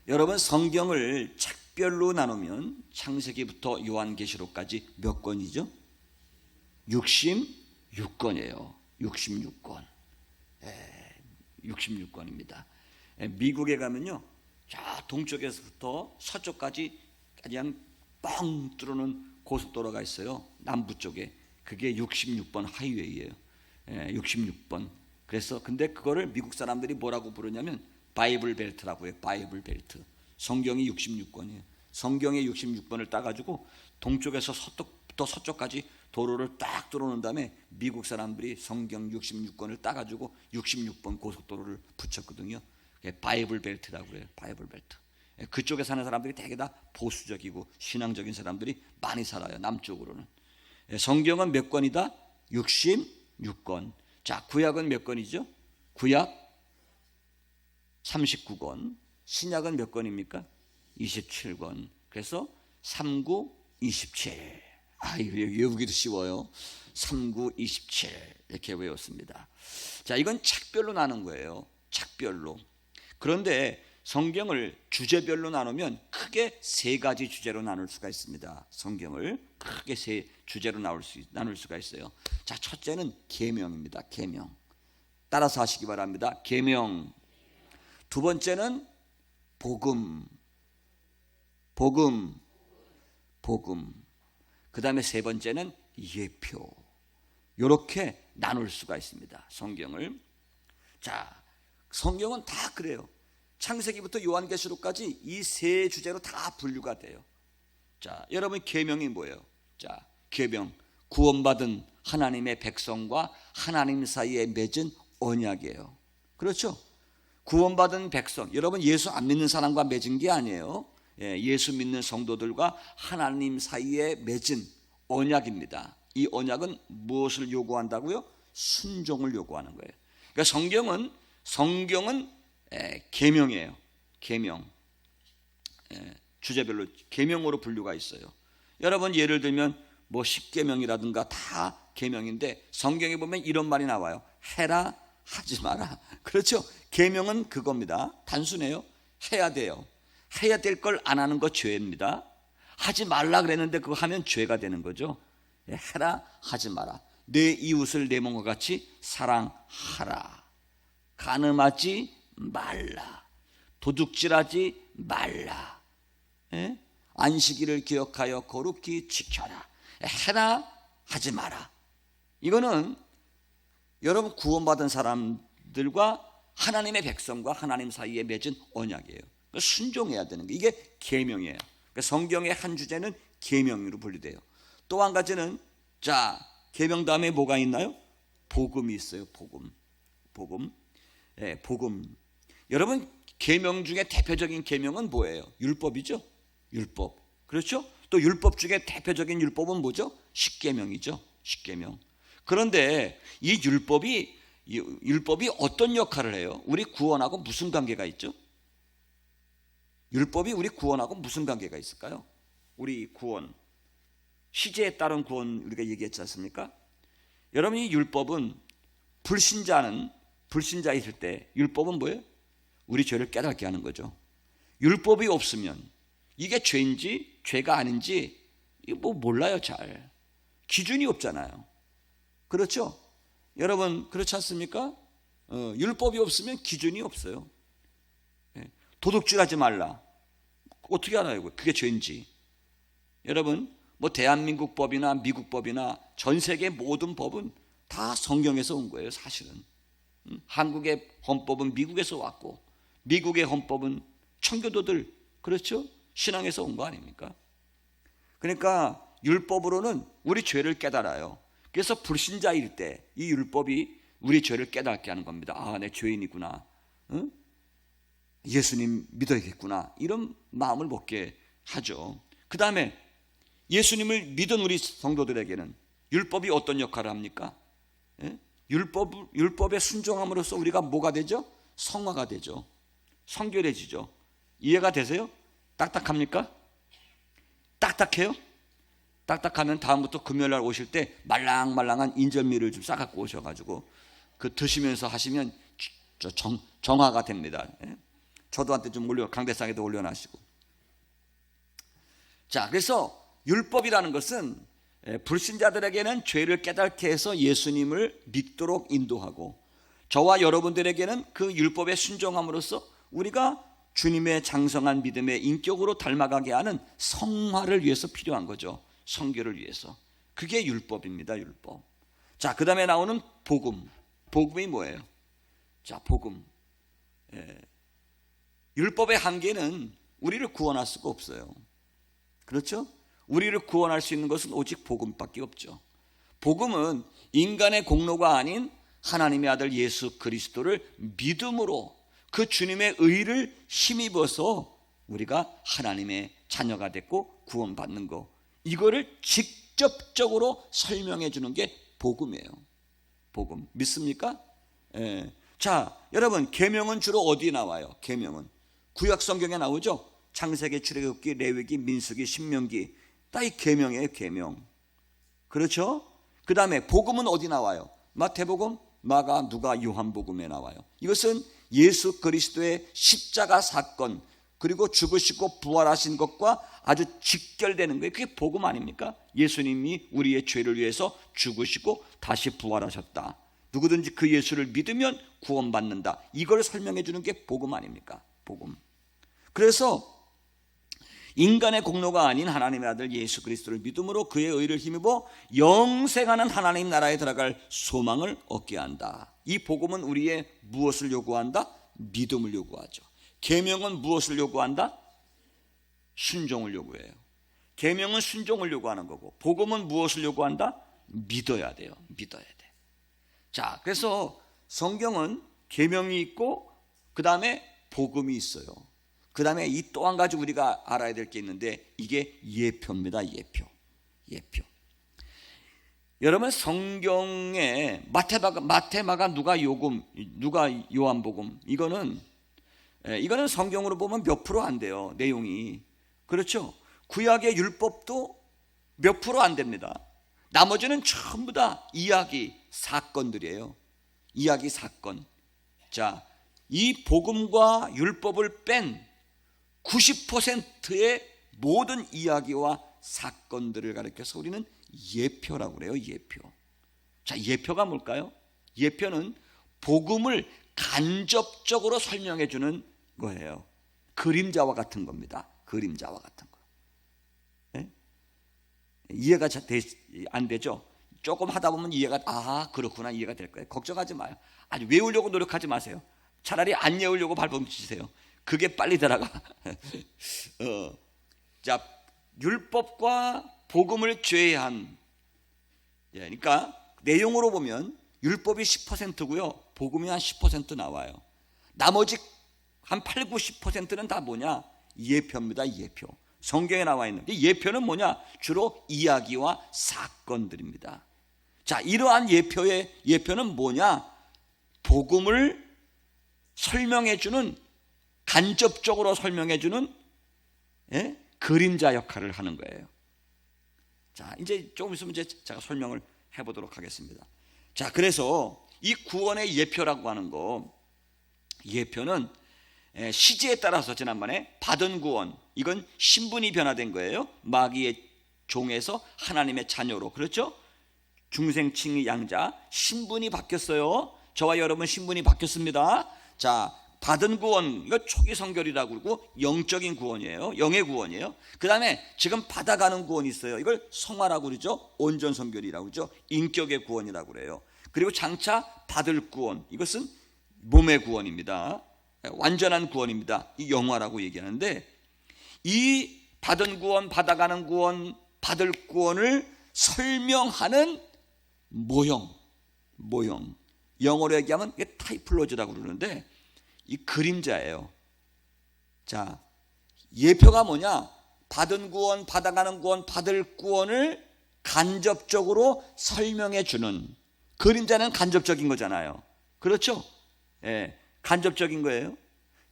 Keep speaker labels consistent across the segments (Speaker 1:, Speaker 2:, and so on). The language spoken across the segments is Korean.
Speaker 1: 여러분, 성경을 책별로 나누면 창세기부터 요한계시록까지 몇 권이죠? 66권이에요. 66권. 66권입니다. 미국에 가면요, 저 동쪽에서부터 서쪽까지 그냥 뻥 뚫어놓은 고속도로가 있어요. 남부 쪽에. 그게 66번 하이웨이예요. 66번. 그래서 근데 그거를 미국 사람들이 뭐라고 부르냐면 바이블 벨트라고 해요. 바이블 벨트. 성경이 66권이에요. 성경의 66번을 따가지고 동쪽에서 서쪽부터 서쪽까지 도로를 딱 뚫어놓은 다음에 미국 사람들이 성경 66권을 따가지고 66번 고속도로를 붙였거든요. 바이블 벨트라고 그래요. 바이블 벨트. 그쪽에 사는 사람들이 되게 다 보수적이고 신앙적인 사람들이 많이 살아요. 남쪽으로는. 성경은 몇 권이다? 66권. 자, 구약은 몇 권이죠? 구약 39권. 신약은 몇 권입니까? 27권. 그래서 39, 27. 외우기도 쉬워요. 39, 27 이렇게 외웠습니다. 자, 이건 책별로 나눈 거예요. 책별로. 그런데 성경을 주제별로 나누면 크게 세 가지 주제로 나눌 수가 있습니다. 성경을 크게 세 주제로 나눌 수가 있어요. 자, 첫째는 계명입니다. 계명. 따라서 하시기 바랍니다. 계명. 두 번째는 복음. 복음. 복음. 그 다음에 세 번째는 예표. 이렇게 나눌 수가 있습니다. 성경을. 자, 성경은 다 그래요. 창세기부터 요한계시록까지 이 세 주제로 다 분류가 돼요. 자, 여러분, 계명이 뭐예요? 자, 계명, 구원받은 하나님의 백성과 하나님 사이에 맺은 언약이에요. 그렇죠? 구원받은 백성, 여러분, 예수 안 믿는 사람과 맺은 게 아니에요. 예수 믿는 성도들과 하나님 사이에 맺은 언약입니다. 이 언약은 무엇을 요구한다고요? 순종을 요구하는 거예요. 그러니까 성경은 계명이에요. 계명. 주제별로 계명으로 분류가 있어요. 여러분, 예를 들면 뭐 십계명이라든가 다 계명인데 성경에 보면 이런 말이 나와요. 해라, 하지 마라. 그렇죠? 계명은 그겁니다. 단순해요. 해야 돼요. 해야 될 걸 안 하는 거 죄입니다. 하지 말라 그랬는데 그거 하면 죄가 되는 거죠. 해라, 하지 마라. 내 이웃을 내 몸과 같이 사랑하라. 간음하지 말라. 도둑질하지 말라. 안식일을 기억하여 거룩히 지켜라. 해라, 하지 마라. 이거는 여러분, 구원받은 사람들과 하나님의 백성과 하나님 사이에 맺은 언약이에요. 순종해야 되는 게 이게 계명이에요. 성경의 한 주제는 계명으로 분류돼요. 또 한 가지는, 자, 계명 다음에 뭐가 있나요? 복음이 있어요. 복음. 복음. 여러분, 계명 중에 대표적인 계명은 뭐예요? 율법이죠. 율법. 그렇죠? 또 율법 중에 대표적인 율법은 뭐죠? 십계명이죠. 십계명. 그런데 이 율법이 어떤 역할을 해요? 우리 구원하고 무슨 관계가 있죠? 율법이 우리 구원하고 무슨 관계가 있을까요? 우리 구원, 시제에 따른 구원 우리가 얘기했지 않습니까? 여러분, 이 율법은 불신자 있을 때 율법은 뭐예요? 우리 죄를 깨닫게 하는 거죠. 율법이 없으면 이게 죄인지 죄가 아닌지 뭐 몰라요. 잘 기준이 없잖아요. 그렇죠? 여러분, 그렇지 않습니까? 율법이 없으면 기준이 없어요. 도둑질하지 말라. 어떻게 알아요? 그게 죄인지. 여러분, 뭐 대한민국 법이나 미국 법이나 전 세계 모든 법은 다 성경에서 온 거예요. 사실은 한국의 헌법은 미국에서 왔고, 미국의 헌법은 청교도들, 그렇죠? 신앙에서 온 거 아닙니까? 그러니까 율법으로는 우리 죄를 깨달아요. 그래서 불신자일 때 이 율법이 우리 죄를 깨닫게 하는 겁니다. 아, 내 죄인이구나. 예수님 믿어야겠구나. 이런 마음을 먹게 하죠. 그 다음에 예수님을 믿은 우리 성도들에게는 율법이 어떤 역할을 합니까? 율법에 순종함으로써 우리가 뭐가 되죠? 성화가 되죠. 성결해지죠. 이해가 되세요? 딱딱합니까? 딱딱해요? 딱딱하면 다음부터 금요일날 오실 때 말랑말랑한 인절미를 좀 싸갖고 오셔가지고 그 드시면서 하시면 정화가 됩니다. 저도한테 좀 강대상에도 올려놔시고. 자, 그래서 율법이라는 것은 불신자들에게는 죄를 깨닫게 해서 예수님을 믿도록 인도하고, 저와 여러분들에게는 그 율법에 순종함으로써 우리가 주님의 장성한 믿음의 인격으로 닮아가게 하는 성화를 위해서 필요한 거죠. 성결을 위해서. 그게 율법입니다. 율법. 자, 그 다음에 나오는 복음. 복음이 뭐예요? 자, 복음. 율법의 한계는 우리를 구원할 수가 없어요. 그렇죠? 우리를 구원할 수 있는 것은 오직 복음밖에 없죠. 복음은 인간의 공로가 아닌 하나님의 아들 예수 그리스도를 믿음으로 그 주님의 의를 힘입어서 우리가 하나님의 자녀가 됐고 구원받는 거, 이거를 직접적으로 설명해 주는 게 복음이에요. 복음. 믿습니까? 자, 여러분, 계명은 주로 어디에 나와요? 계명은 구약 성경에 나오죠. 창세기, 출애굽기, 레위기, 민수기, 신명기. 다 이 계명이에요. 계명. 그렇죠? 그 다음에 복음은 어디 나와요? 마태복음, 마가, 누가, 요한복음에 나와요. 이것은 예수 그리스도의 십자가 사건, 그리고 죽으시고 부활하신 것과 아주 직결되는 거예요. 그게 복음 아닙니까? 예수님이 우리의 죄를 위해서 죽으시고 다시 부활하셨다. 누구든지 그 예수를 믿으면 구원받는다. 이걸 설명해 주는 게 복음 아닙니까? 복음. 그래서 인간의 공로가 아닌 하나님의 아들 예수 그리스도를 믿음으로 그의 의를 힘입어 영생하는 하나님 나라에 들어갈 소망을 얻게 한다. 이 복음은 우리의 무엇을 요구한다? 믿음을 요구하죠. 계명은 무엇을 요구한다? 순종을 요구해요. 계명은 순종을 요구하는 거고, 복음은 무엇을 요구한다? 믿어야 돼요. 믿어야 돼. 자, 그래서 성경은 계명이 있고 그 다음에 복음이 있어요. 그 다음에 이 또 한 가지 우리가 알아야 될 게 있는데, 이게 예표입니다. 예표. 여러분, 성경에 마태, 마가, 누가, 요한복음, 이거는 성경으로 보면 몇 프로 안 돼요. 내용이. 그렇죠? 구약의 율법도 몇 프로 안 됩니다. 나머지는 전부 다 이야기, 사건들이에요. 이야기, 사건. 자, 이 복음과 율법을 뺀 90%의 모든 이야기와 사건들을 가리켜서 우리는 예표라고 그래요. 예표. 자, 예표가 뭘까요? 예표는 복음을 간접적으로 설명해 주는 거예요. 그림자와 같은 겁니다. 그림자와 같은 거. 네? 이해가 안 되죠? 조금 하다 보면 그렇구나, 이해가 될 거예요. 걱정하지 마요. 아주 외우려고 노력하지 마세요. 차라리 안 외우려고 발버둥치세요. 그게 빨리 들어가. 자, 율법과 복음을 제외한, 그러니까 내용으로 보면 율법이 10%고요, 복음이 한 10% 나와요. 나머지 한 8, 90%는 다 뭐냐? 예표입니다. 예표. 성경에 나와 있는 예표는 뭐냐? 주로 이야기와 사건들입니다. 자, 이러한 예표는 뭐냐? 복음을 설명해주는, 간접적으로 설명해주는 그림자 역할을 하는 거예요. 자, 이제 조금 있으면 제가 설명을 해보도록 하겠습니다. 자, 그래서 이 구원의 예표라고 하는 거, 예표는 시제에 따라서 지난번에 받은 구원, 이건 신분이 변화된 거예요. 마귀의 종에서 하나님의 자녀로, 그렇죠? 중생칭의 양자, 신분이 바뀌었어요. 저와 여러분 신분이 바뀌었습니다. 자, 받은 구원, 이거 초기 성결이라고 그러고 영적인 구원이에요. 영의 구원이에요. 그 다음에 지금 받아가는 구원이 있어요. 이걸 성화라고 그러죠. 온전 성결이라고 그러죠. 인격의 구원이라고 그래요. 그리고 장차 받을 구원, 이것은 몸의 구원입니다. 완전한 구원입니다. 이 영화라고 얘기하는데, 이 받은 구원, 받아가는 구원, 받을 구원을 설명하는 모형, 영어로 얘기하면 이게 타이플로즈라고 그러는데, 이 그림자예요. 자, 예표가 뭐냐? 받은 구원, 받아가는 구원, 받을 구원을 간접적으로 설명해 주는, 그림자는 간접적인 거잖아요. 그렇죠? 예, 간접적인 거예요.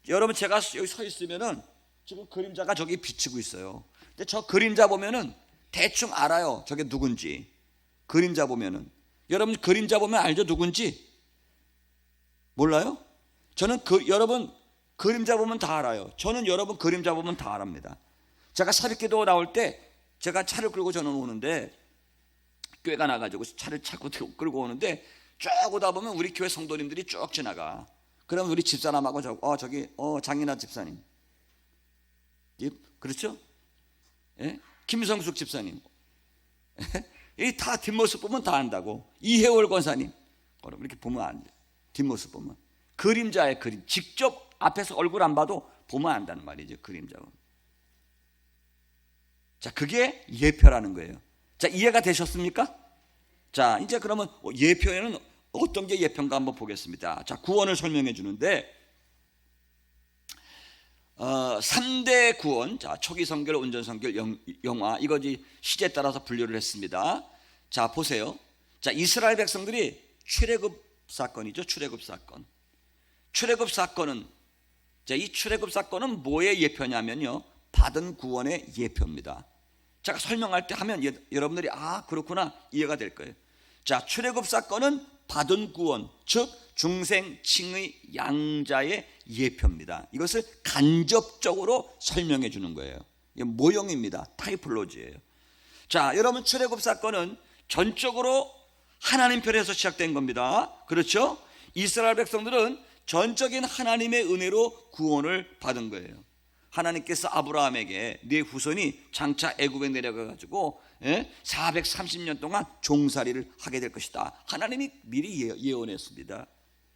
Speaker 1: 여러분, 제가 여기 서 있으면은 지금 그림자가 저기 비치고 있어요. 근데 저 그림자 보면은 대충 알아요. 저게 누군지. 그림자 보면은. 여러분, 그림자 보면 알죠? 누군지? 몰라요? 저는 여러분, 그림자 보면 다 알아요. 저는 여러분 그림자 보면 다 알합니다. 제가 새벽기도 나올 때 제가 차를 끌고 저는 오는데, 꾀가 나가지고 차를 차고 끌고 오는데 쭉 오다 보면 우리 교회 성도님들이 쭉 지나가. 그럼 우리 집사람하고 저기 장인아 집사님, 그렇죠? 예? 김성숙 집사님, 이 다 뒷모습 보면 다 안다고. 이혜월 권사님, 이렇게 보면 안 돼. 뒷모습 보면 그림자의 그림, 직접 앞에서 얼굴 안 봐도 보면 안다는 말이죠. 그림자. 자, 그게 예표라는 거예요. 자, 이해가 되셨습니까? 자, 이제 그러면 예표에는 어떤 게 예표인가 한번 보겠습니다. 자, 구원을 설명해 주는데 3대 구원, 자, 초기 성결, 온전 성결, 영화, 이거지 시제에 따라서 분류를 했습니다. 자, 보세요. 자, 이스라엘 백성들이 출애굽 사건이죠. 출애굽 사건. 출애굽 사건은, 자, 이 출애굽 사건은 뭐의 예표냐면요, 받은 구원의 예표입니다. 제가 설명할 때 하면 여러분들이 그렇구나 이해가 될 거예요. 자, 출애굽 사건은 받은 구원, 즉 중생칭의 양자의 예표입니다. 이것을 간접적으로 설명해 주는 거예요. 모형입니다. 타이폴로지예요. 자, 여러분, 출애굽 사건은 전적으로 하나님 편에서 시작된 겁니다. 그렇죠? 이스라엘 백성들은 전적인 하나님의 은혜로 구원을 받은 거예요. 하나님께서 아브라함에게 네 후손이 장차 애굽에 내려가 가지고 430년 동안 종살이를 하게 될 것이다. 하나님이 미리 예언했습니다.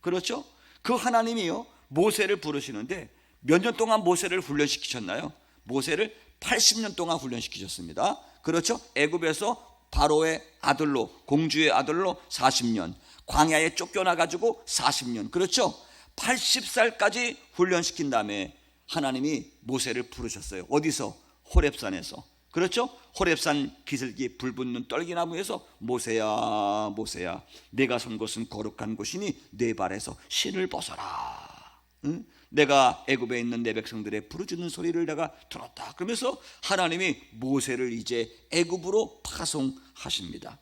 Speaker 1: 그렇죠? 그 하나님이요, 모세를 부르시는데 몇 년 동안 모세를 훈련시키셨나요? 모세를 80년 동안 훈련시키셨습니다. 그렇죠? 애굽에서 바로의 아들로, 공주의 아들로 40년, 광야에 쫓겨나 가지고 40년, 그렇죠? 80살까지 훈련시킨 다음에 하나님이 모세를 부르셨어요. 어디서? 호렙산에서. 그렇죠? 호렙산 기슭이 불붙는 떨기나무에서 모세야 모세야, 내가 선 곳은 거룩한 곳이니 내 발에서 신을 벗어라. 응? 내가 애굽에 있는 내 백성들의 부르짖는 소리를 내가 들었다. 그러면서 하나님이 모세를 이제 애굽으로 파송하십니다.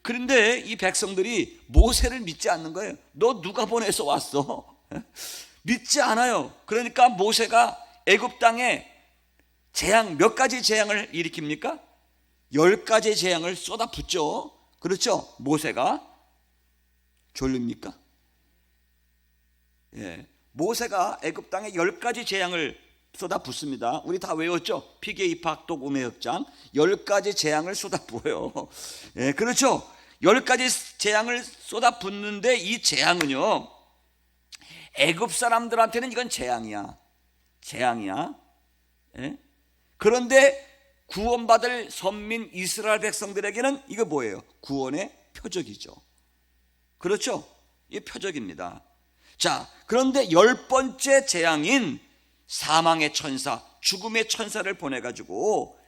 Speaker 1: 그런데 이 백성들이 모세를 믿지 않는 거예요. 너 누가 보내서 왔어? 믿지 않아요. 그러니까 모세가 애굽 땅에 재앙, 몇 가지 재앙을 일으킵니까? 10가지 재앙을 쏟아붓죠. 그렇죠? 모세가 졸립니까? 예, 모세가 애굽 땅에 10가지 재앙을 쏟아붓습니다. 우리 다 외웠죠? 피계, 입학, 독, 우매, 흑장. 10가지 재앙을 쏟아부어요. 예, 그렇죠? 10가지 재앙을 쏟아붓는데 이 재앙은요, 애굽 사람들한테는 이건 재앙이야. 예? 그런데 구원받을 선민 이스라엘 백성들에게는 이거 뭐예요? 구원의 표적이죠. 그렇죠? 이게 표적입니다. 자, 그런데 10번째 재앙인 사망의 천사, 죽음의 천사를 보내가지고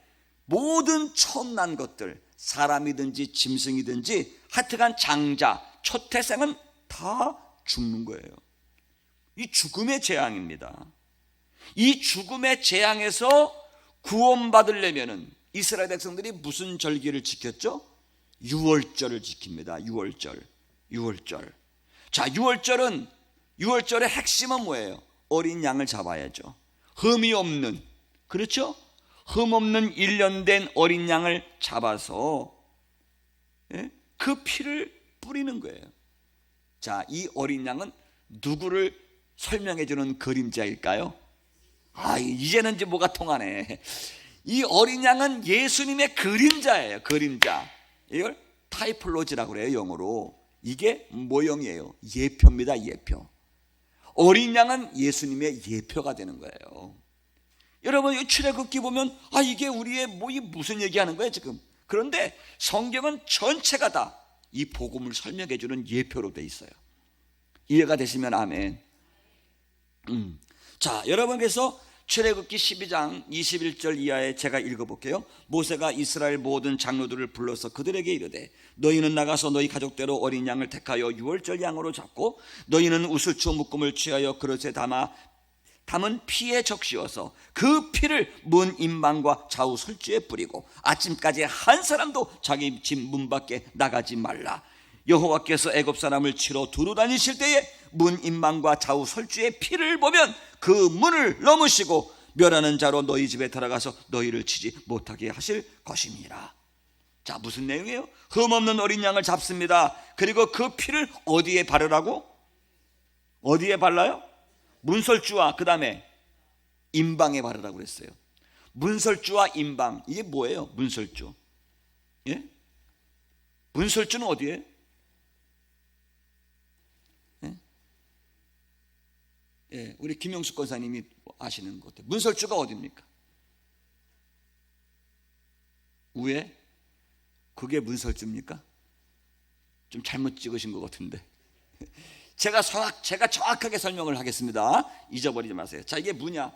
Speaker 1: 모든 처음 난 것들, 사람이든지 짐승이든지 하여튼간 장자, 초태생은 다 죽는 거예요. 이 죽음의 재앙입니다. 이 죽음의 재앙에서 구원받으려면은 이스라엘 백성들이 무슨 절기를 지켰죠? 유월절을 지킵니다. 유월절. 자, 유월절의 핵심은 뭐예요? 어린 양을 잡아야죠. 흠이 없는, 그렇죠? 흠 없는 1년 된 어린 양을 잡아서 그 피를 뿌리는 거예요. 자, 이 어린 양은 누구를 설명해 주는 그림자일까요? 이제는 이제 뭐가 통하네. 이 어린 양은 예수님의 그림자예요. 그림자. 이걸 타이폴로지라고 그래요, 영어로. 이게 모형이에요. 예표입니다. 예표. 어린 양은 예수님의 예표가 되는 거예요. 여러분, 이 출애굽기 보면 이게 우리의 무슨 얘기하는 거예요 지금? 그런데 성경은 전체가 다 이 복음을 설명해 주는 예표로 돼 있어요. 이해가 되시면 아멘. 자, 여러분, 그래서 출애굽기 12장 21절 이하에 제가 읽어볼게요. 모세가 이스라엘 모든 장로들을 불러서 그들에게 이르되, 너희는 나가서 너희 가족대로 어린 양을 택하여 유월절 양으로 잡고, 너희는 우슬초 묶음을 취하여 그릇에 담은 피에 적시어서 그 피를 문 임방과 좌우 설주에 뿌리고 아침까지 한 사람도 자기 집 문 밖에 나가지 말라. 여호와께서 애굽 사람을 치러 두루 다니실 때에 문 임방과 좌우 설주의 피를 보면 그 문을 넘으시고 멸하는 자로 너희 집에 들어가서 너희를 치지 못하게 하실 것입니다. 자, 무슨 내용이에요? 흠없는 어린 양을 잡습니다. 그리고 그 피를 어디에 바르라고? 어디에 발라요? 문설주와 그 다음에 임방에 바르라고 그랬어요. 문설주와 임방, 이게 뭐예요? 문설주. 예? 문설주는 어디에? 예? 예, 우리 김영숙 권사님이 아시는 것 같아요. 문설주가 어디입니까? 위에? 그게 문설주입니까? 좀 잘못 찍으신 것 같은데. 제가 정확하게 설명을 하겠습니다. 잊어버리지 마세요. 자, 이게 문이야.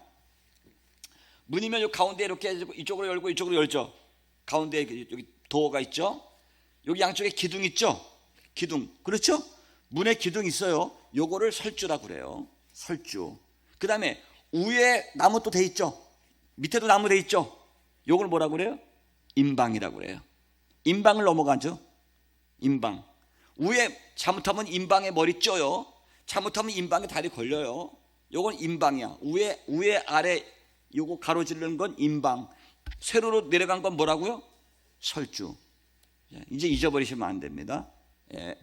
Speaker 1: 문이면 요 가운데 이렇게 이쪽으로 열고 이쪽으로 열죠. 가운데 여기 도어가 있죠. 여기 양쪽에 기둥 있죠. 기둥, 그렇죠? 문에 기둥 있어요. 요거를 설주라고 그래요. 설주. 그 다음에 위에 나무 또 돼 있죠. 밑에도 나무 돼 있죠. 요걸 뭐라고 그래요? 임방이라고 그래요. 임방을 넘어가죠. 임방. 위에 잘못하면 임방에 머리 쪄요. 잘못하면 임방에 다리 걸려요. 요건 임방이야. 위에 아래 요거 가로지르는 건 임방. 세로로 내려간 건 뭐라고요? 설주. 이제 잊어버리시면 안 됩니다. 예.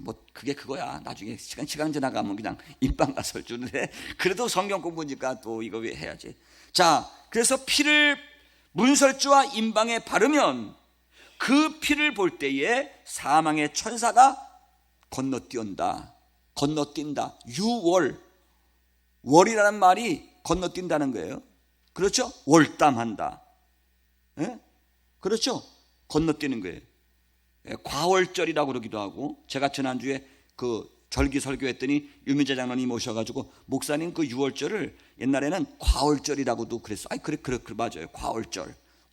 Speaker 1: 뭐 그게 그거야. 나중에 시간 지나가면 그냥 임방과 설주인데 그래도 성경 공부니까 또 이거 왜 해야지. 자, 그래서 피를 문설주와 임방에 바르면 그 피를 볼 때에 사망의 천사가 건너뛴다. 유월. 월이라는 말이 건너뛴다는 거예요. 그렇죠? 월담한다. 예? 그렇죠? 건너뛰는 거예요. 예, 과월절이라고 그러기도 하고, 제가 지난주에 그 절기 설교했더니 유민재 장로님 오셔가지고 목사님 그 유월절을 옛날에는 과월절이라고도 그랬어. 아이 그래 맞아요.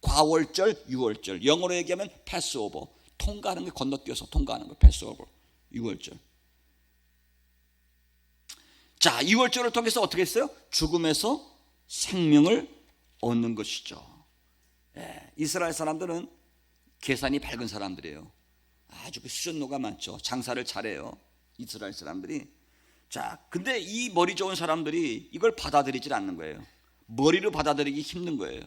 Speaker 1: 과월절, 유월절. 영어로 얘기하면 패스오버. 통과하는 게 건너뛰어서 통과하는 거 패스오버. 유월절. 자, 유월절을 통해서 어떻게 했어요? 죽음에서 생명을 얻는 것이죠. 예, 이스라엘 사람들은 계산이 밝은 사람들이에요. 아주 수전노가 많죠. 장사를 잘해요, 이스라엘 사람들이. 자, 근데 이 머리 좋은 사람들이 이걸 받아들이질 않는 거예요. 머리로 받아들이기 힘든 거예요.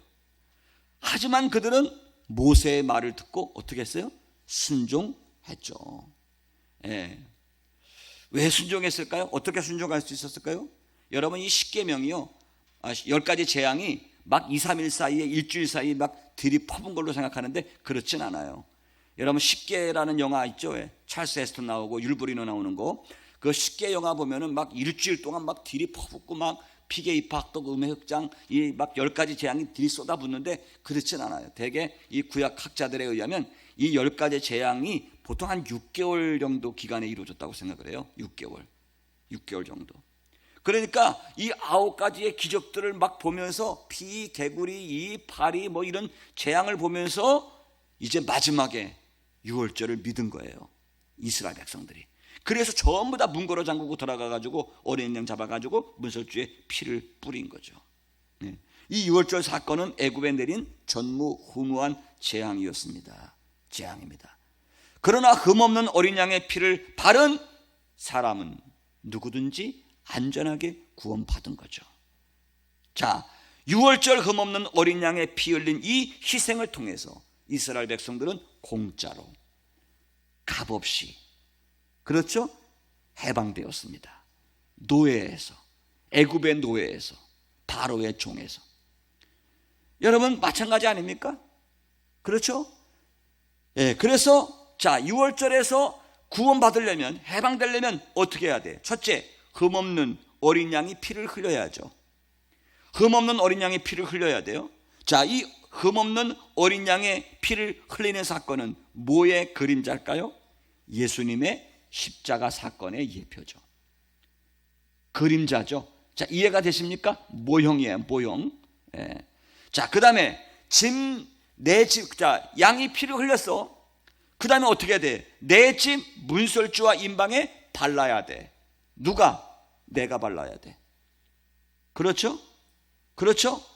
Speaker 1: 하지만 그들은 모세의 말을 듣고 어떻게 했어요? 순종했죠. 예. 왜 순종했을까요? 어떻게 순종할 수 있었을까요? 여러분, 이 십계명이요, 10가지 재앙이 막 2, 3일 사이에, 일주일 사이에 막 들이퍼본 걸로 생각하는데 그렇진 않아요. 여러분, 십계라는 영화 있죠? 찰스 헤스턴 나오고 율브리너 나오는 거. 그 십계 영화 보면은 막 일주일 동안 막 들이퍼붓고 막 피계 입학도 음해 흑장 이 막 10가지 재앙이 들이 쏟아붓는데 그렇진 않아요. 대개 이 구약 학자들에 의하면 이 10가지 재앙이 보통 한 6개월 정도 기간에 이루어졌다고 생각을 해요. 6개월 정도. 그러니까 이 9가지의 기적들을 막 보면서 피, 개구리, 이 파리 뭐 이런 재앙을 보면서 이제 마지막에 유월절을 믿은 거예요, 이스라엘 백성들이. 그래서 전부 다 문 걸어 잠그고 들어가가지고 어린 양 잡아가지고 문설주에 피를 뿌린 거죠. 이 유월절 사건은 애굽에 내린 전무후무한 재앙입니다. 그러나 흠없는 어린 양의 피를 바른 사람은 누구든지 안전하게 구원받은 거죠. 자, 유월절 흠없는 어린 양의 피 흘린 이 희생을 통해서 이스라엘 백성들은 공짜로 값없이, 그렇죠? 해방되었습니다. 노예에서, 애굽의 노예에서, 바로의 종에서. 여러분 마찬가지 아닙니까? 그렇죠? 예, 그래서 자, 유월절에서 구원받으려면, 해방되려면 어떻게 해야 돼? 첫째, 흠없는 어린 양이 피를 흘려야죠. 흠없는 어린 양의 피를 흘려야 돼요. 자, 이 흠없는 어린 양의 피를 흘리는 사건은 뭐의 그림자일까요? 예수님의 십자가 사건의 예표죠. 그림자죠. 자, 이해가 되십니까? 모형이에요, 모형. 예. 자, 그 다음에 자, 양이 피를 흘렸어. 그 다음에 어떻게 해야 돼? 내 집 문설주와 임방에 발라야 돼. 누가? 내가 발라야 돼. 그렇죠?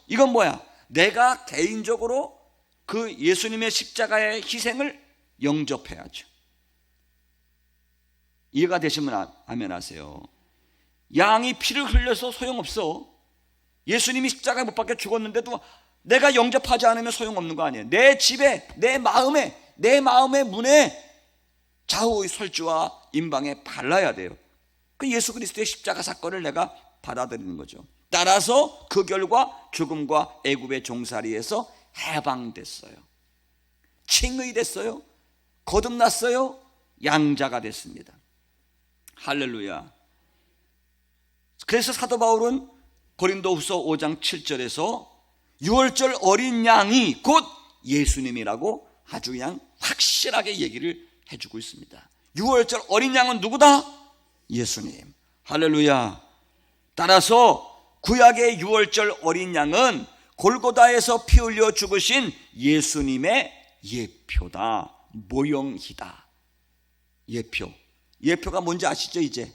Speaker 1: 이건 뭐야? 내가 개인적으로 그 예수님의 십자가의 희생을 영접해야죠. 이해가 되시면 아멘 하세요. 양이 피를 흘려서 소용없어. 예수님이 십자가에 못 박혀 죽었는데도 내가 영접하지 않으면 소용없는 거 아니에요. 내 집에, 내 마음의 문에 좌우의 설주와 임방에 발라야 돼요. 그 예수 그리스도의 십자가 사건을 내가 받아들이는 거죠. 따라서 그 결과 죽음과 애굽의 종살이에서 해방됐어요. 칭의 됐어요. 거듭났어요. 양자가 됐습니다. 할렐루야. 그래서 사도 바울은 고린도후서 5장 7절에서 유월절 어린 양이 곧 예수님이라고 아주 그냥 확실하게 얘기를 해주고 있습니다. 유월절 어린 양은 누구다? 예수님. 할렐루야. 따라서 구약의 유월절 어린 양은 골고다에서 피 흘려 죽으신 예수님의 예표다. 모형이다. 예표가 뭔지 아시죠? 이제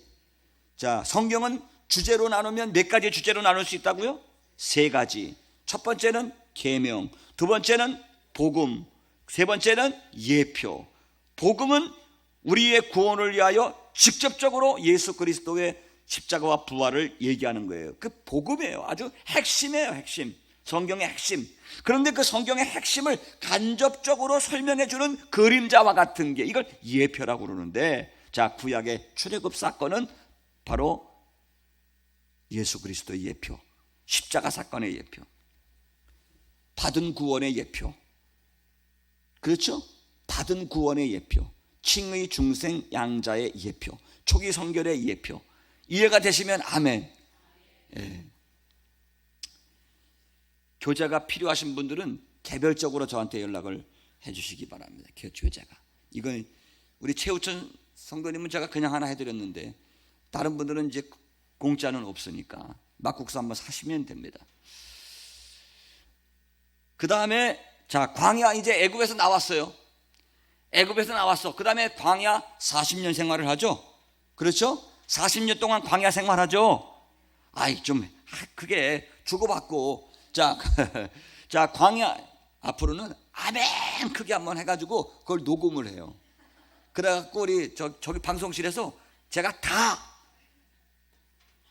Speaker 1: 자, 성경은 주제로 나누면 몇 가지 주제로 나눌 수 있다고요? 세 가지. 첫 번째는 계명, 두 번째는 복음, 세 번째는 예표. 복음은 우리의 구원을 위하여 직접적으로 예수 그리스도의 십자가와 부활을 얘기하는 거예요. 그 복음이에요. 아주 핵심이에요. 핵심. 성경의 핵심. 그런데 그 성경의 핵심을 간접적으로 설명해 주는 그림자와 같은 게 이걸 예표라고 그러는데, 자, 구약의 출애굽 사건은 바로 예수 그리스도의 예표, 십자가 사건의 예표, 받은 구원의 예표. 그렇죠? 받은 구원의 예표, 칭의 중생 양자의 예표, 초기 성결의 예표. 이해가 되시면 아멘. 예. 교재가 필요하신 분들은 개별적으로 저한테 연락을 해주시기 바랍니다. 교재가. 이건 우리 최우천 성도님은 제가 그냥 하나 해드렸는데, 다른 분들은 이제 공짜는 없으니까 막국수 한번 사시면 됩니다. 그 다음에 자, 광야, 이제 애굽에서 나왔어요. 애굽에서 나왔어. 그 다음에 광야 40년 생활을 하죠. 그렇죠? 40년 동안 광야 생활하죠. 그게 주고받고. 자, 자, 광야 앞으로는 아멘 크게 한번 해가지고 그걸 녹음을 해요. 그래갖고 우리 저기 방송실에서 제가 다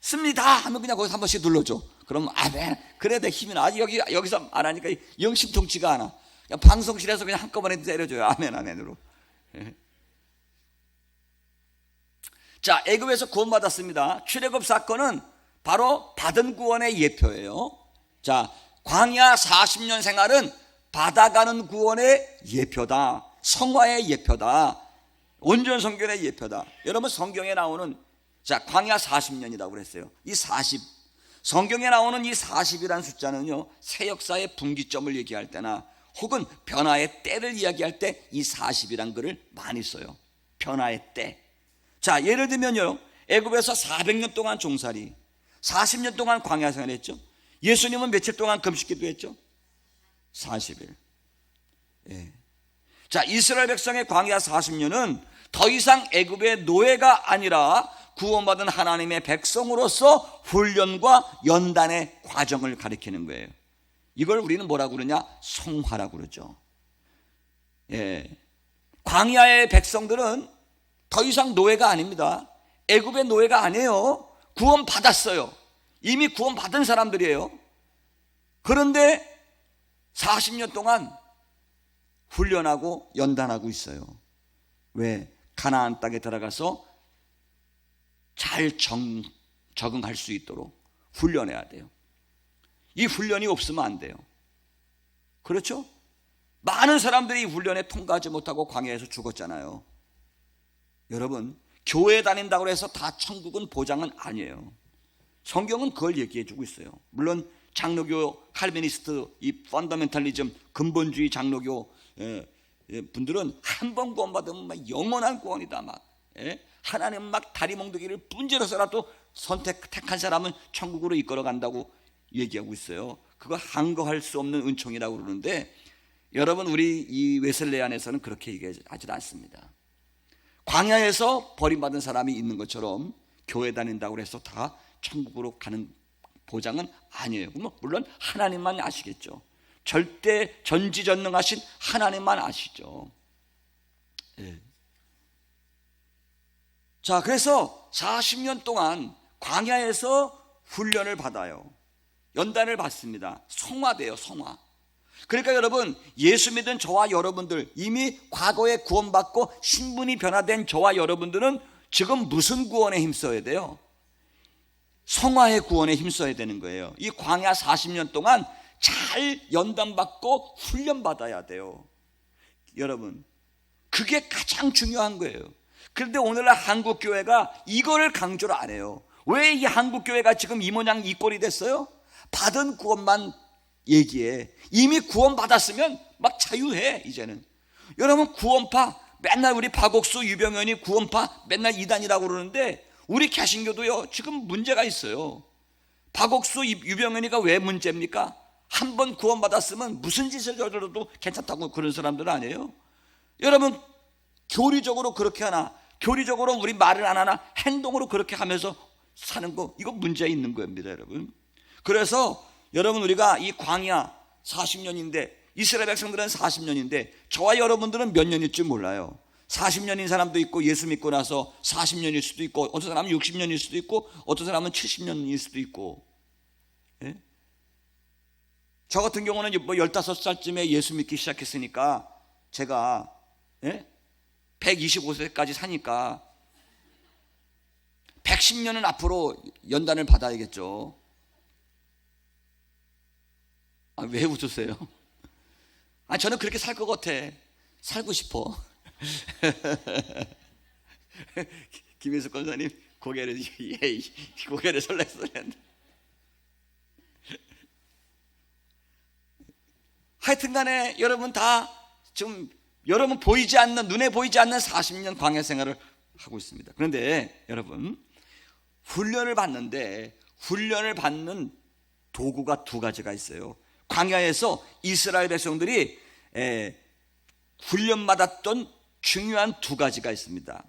Speaker 1: 씁니다 하면 그냥 거기서 한 번씩 눌러줘. 그럼 아멘. 그래야 돼. 힘이 나. 여기서 안 하니까 영심통치가 안 와. 그냥 방송실에서 그냥 한꺼번에 때려줘요. 아멘, 아멘으로. 예. 자, 애굽에서 구원받았습니다. 출애굽 사건은 바로 받은 구원의 예표예요. 자, 광야 40년 생활은 받아가는 구원의 예표다. 성화의 예표다. 온전 성결의 예표다. 여러분, 성경에 나오는, 자, 광야 40년이라고 그랬어요. 이 40, 성경에 나오는 이 40이라는 숫자는요, 새 역사의 분기점을 얘기할 때나 혹은 변화의 때를 이야기할 때 이 40이란 글을 많이 써요. 변화의 때. 자, 예를 들면요, 애굽에서 400년 동안 종살이, 40년 동안 광야 생활했죠. 예수님은 며칠 동안 금식기도 했죠? 40일. 예. 자, 이스라엘 백성의 광야 40년은 더 이상 애굽의 노예가 아니라 구원받은 하나님의 백성으로서 훈련과 연단의 과정을 가리키는 거예요. 이걸 우리는 뭐라고 그러냐? 성화라고 그러죠. 예. 광야의 백성들은 더 이상 노예가 아닙니다. 애굽의 노예가 아니에요. 구원받았어요. 이미 구원받은 사람들이에요. 그런데 40년 동안 훈련하고 연단하고 있어요. 왜? 가나안 땅에 들어가서 잘 적응할 수 있도록 훈련해야 돼요. 이 훈련이 없으면 안 돼요. 그렇죠? 많은 사람들이 훈련에 통과하지 못하고 광야에서 죽었잖아요. 여러분, 교회 다닌다고 해서 다 천국은 보장은 아니에요. 성경은 그걸 얘기해 주고 있어요. 물론 장로교, 칼비니스트, 이 펀더멘탈리즘, 근본주의 장로교 분들은 한 번 구원받으면 막 영원한 구원이다. 막 하나님 막 다리 몽둥이를 분질러서라도 택한 사람은 천국으로 이끌어 간다고 얘기하고 있어요. 그거 한거할 수 없는 은총이라고 그러는데, 여러분, 우리 이 웨슬레안에서는 그렇게 얘기하지 않습니다. 광야에서 버림받은 사람이 있는 것처럼 교회 다닌다고 해서 다 천국으로 가는 보장은 아니에요. 물론 하나님만 아시겠죠. 절대 전지전능하신 하나님만 아시죠. 예. 자, 그래서 40년 동안 광야에서 훈련을 받아요. 연단을 받습니다. 성화돼요, 성화. 그러니까 여러분, 예수 믿은 저와 여러분들, 이미 과거에 구원받고 신분이 변화된 저와 여러분들은 지금 무슨 구원에 힘써야 돼요? 성화의 구원에 힘써야 되는 거예요. 이 광야 40년 동안 잘 연단받고 훈련받아야 돼요. 여러분, 그게 가장 중요한 거예요. 그런데 오늘날 한국교회가 이거를 강조를 안 해요. 왜 이 한국교회가 지금 이 모양 이 꼴이 됐어요? 받은 구원만 얘기해. 이미 구원 받았으면 막 자유해. 이제는 여러분, 구원파 맨날 우리 박옥수 유병현이 구원파 맨날 이단이라고 그러는데 우리 개신교도요 지금 문제가 있어요. 박옥수 유병현이가 왜 문제입니까? 한 번 구원 받았으면 무슨 짓을 저질러도 괜찮다고 그런 사람들 아니에요? 여러분, 교리적으로 그렇게 하나, 교리적으로 우리 말을 안 하나, 행동으로 그렇게 하면서 사는 거, 이거 문제 있는 겁니다, 여러분. 그래서 여러분, 우리가 이 광야 40년인데 이스라엘 백성들은 40년인데 저와 여러분들은 몇 년일 줄 몰라요. 40년인 사람도 있고 예수 믿고 나서 40년일 수도 있고 어떤 사람은 60년일 수도 있고 어떤 사람은 70년일 수도 있고. 예? 저 같은 경우는 뭐 15살쯤에 예수 믿기 시작했으니까 제가 125세까지 사니까 110년은 앞으로 연단을 받아야겠죠. 아, 왜 웃으세요? 아, 저는 그렇게 살 것 같아. 살고 싶어. 김혜숙 권사님 고개를 고개를 설렜어요. 하여튼간에 여러분 다 지금 여러분 보이지 않는, 눈에 보이지 않는 40년 광야 생활을 하고 있습니다. 그런데 여러분, 훈련을 받는데 훈련을 받는 도구가 두 가지가 있어요. 광야에서 이스라엘 백성들이 훈련받았던 중요한 두 가지가 있습니다.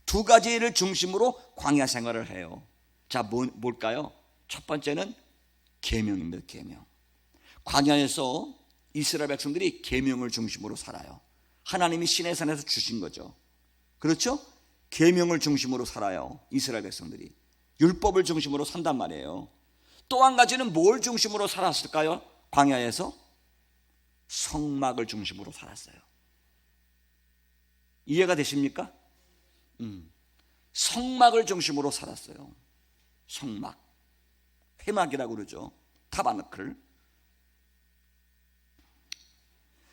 Speaker 1: 두 가지를 중심으로 광야 생활을 해요. 자, 뭘까요? 첫 번째는 계명입니다. 계명. 광야에서 이스라엘 백성들이 계명을 중심으로 살아요. 하나님이 시내산에서 주신 거죠. 그렇죠? 계명을 중심으로 살아요. 이스라엘 백성들이 율법을 중심으로 산단 말이에요. 또 한 가지는 뭘 중심으로 살았을까요? 광야에서 성막을 중심으로 살았어요. 이해가 되십니까? 성막을 중심으로 살았어요. 성막, 회막이라고 그러죠. 타바너클.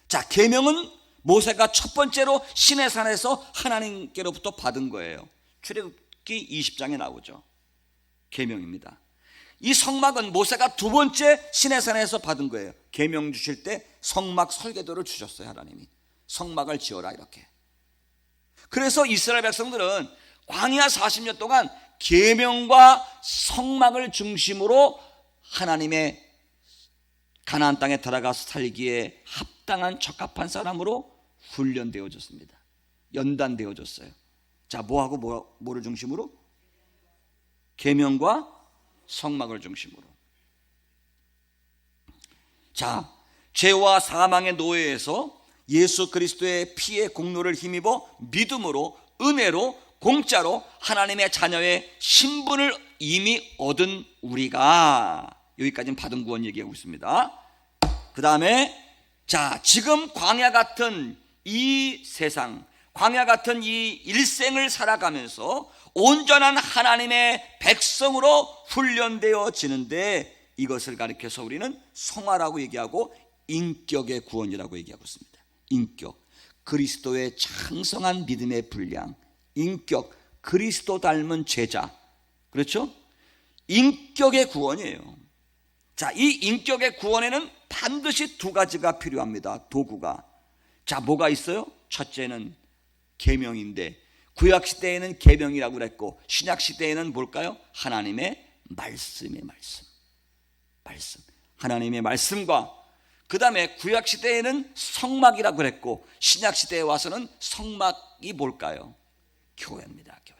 Speaker 1: 자, 계명은 모세가 첫 번째로 시내산에서 하나님께로부터 받은 거예요. 출애굽기 20장에 나오죠. 계명입니다. 이 성막은 모세가 두 번째 시내산에서 받은 거예요. 계명 주실 때 성막 설계도를 주셨어요. 하나님이 성막을 지어라 이렇게. 그래서 이스라엘 백성들은 광야 40년 동안 계명과 성막을 중심으로 하나님의 가나안 땅에 들어가서 살기에 합당한 적합한 사람으로 훈련되어졌습니다. 연단되어졌어요. 자, 뭐를 중심으로? 계명과 성막을 중심으로. 자, 죄와 사망의 노예에서 예수 그리스도의 피의 공로를 힘입어 믿음으로, 은혜로, 공짜로 하나님의 자녀의 신분을 이미 얻은 우리가, 여기까지는 받은 구원 얘기하고 있습니다. 그 다음에 자, 지금 광야 같은 이 세상, 광야 같은 이 일생을 살아가면서 온전한 하나님의 백성으로 훈련되어지는데 이것을 가리켜서 우리는 성화라고 얘기하고 인격의 구원이라고 얘기하고 있습니다. 인격, 그리스도의 창성한 믿음의 분량, 인격, 그리스도 닮은 제자, 그렇죠? 인격의 구원이에요. 자, 이 인격의 구원에는 반드시 두 가지가 필요합니다. 도구가. 자, 뭐가 있어요? 첫째는 계명인데 구약 시대에는 계명이라고 그랬고 신약 시대에는 뭘까요? 하나님의 말씀의 말씀. 하나님의 말씀과 그 다음에 구약 시대에는 성막이라고 그랬고 신약 시대에 와서는 성막이 뭘까요? 교회입니다. 교회.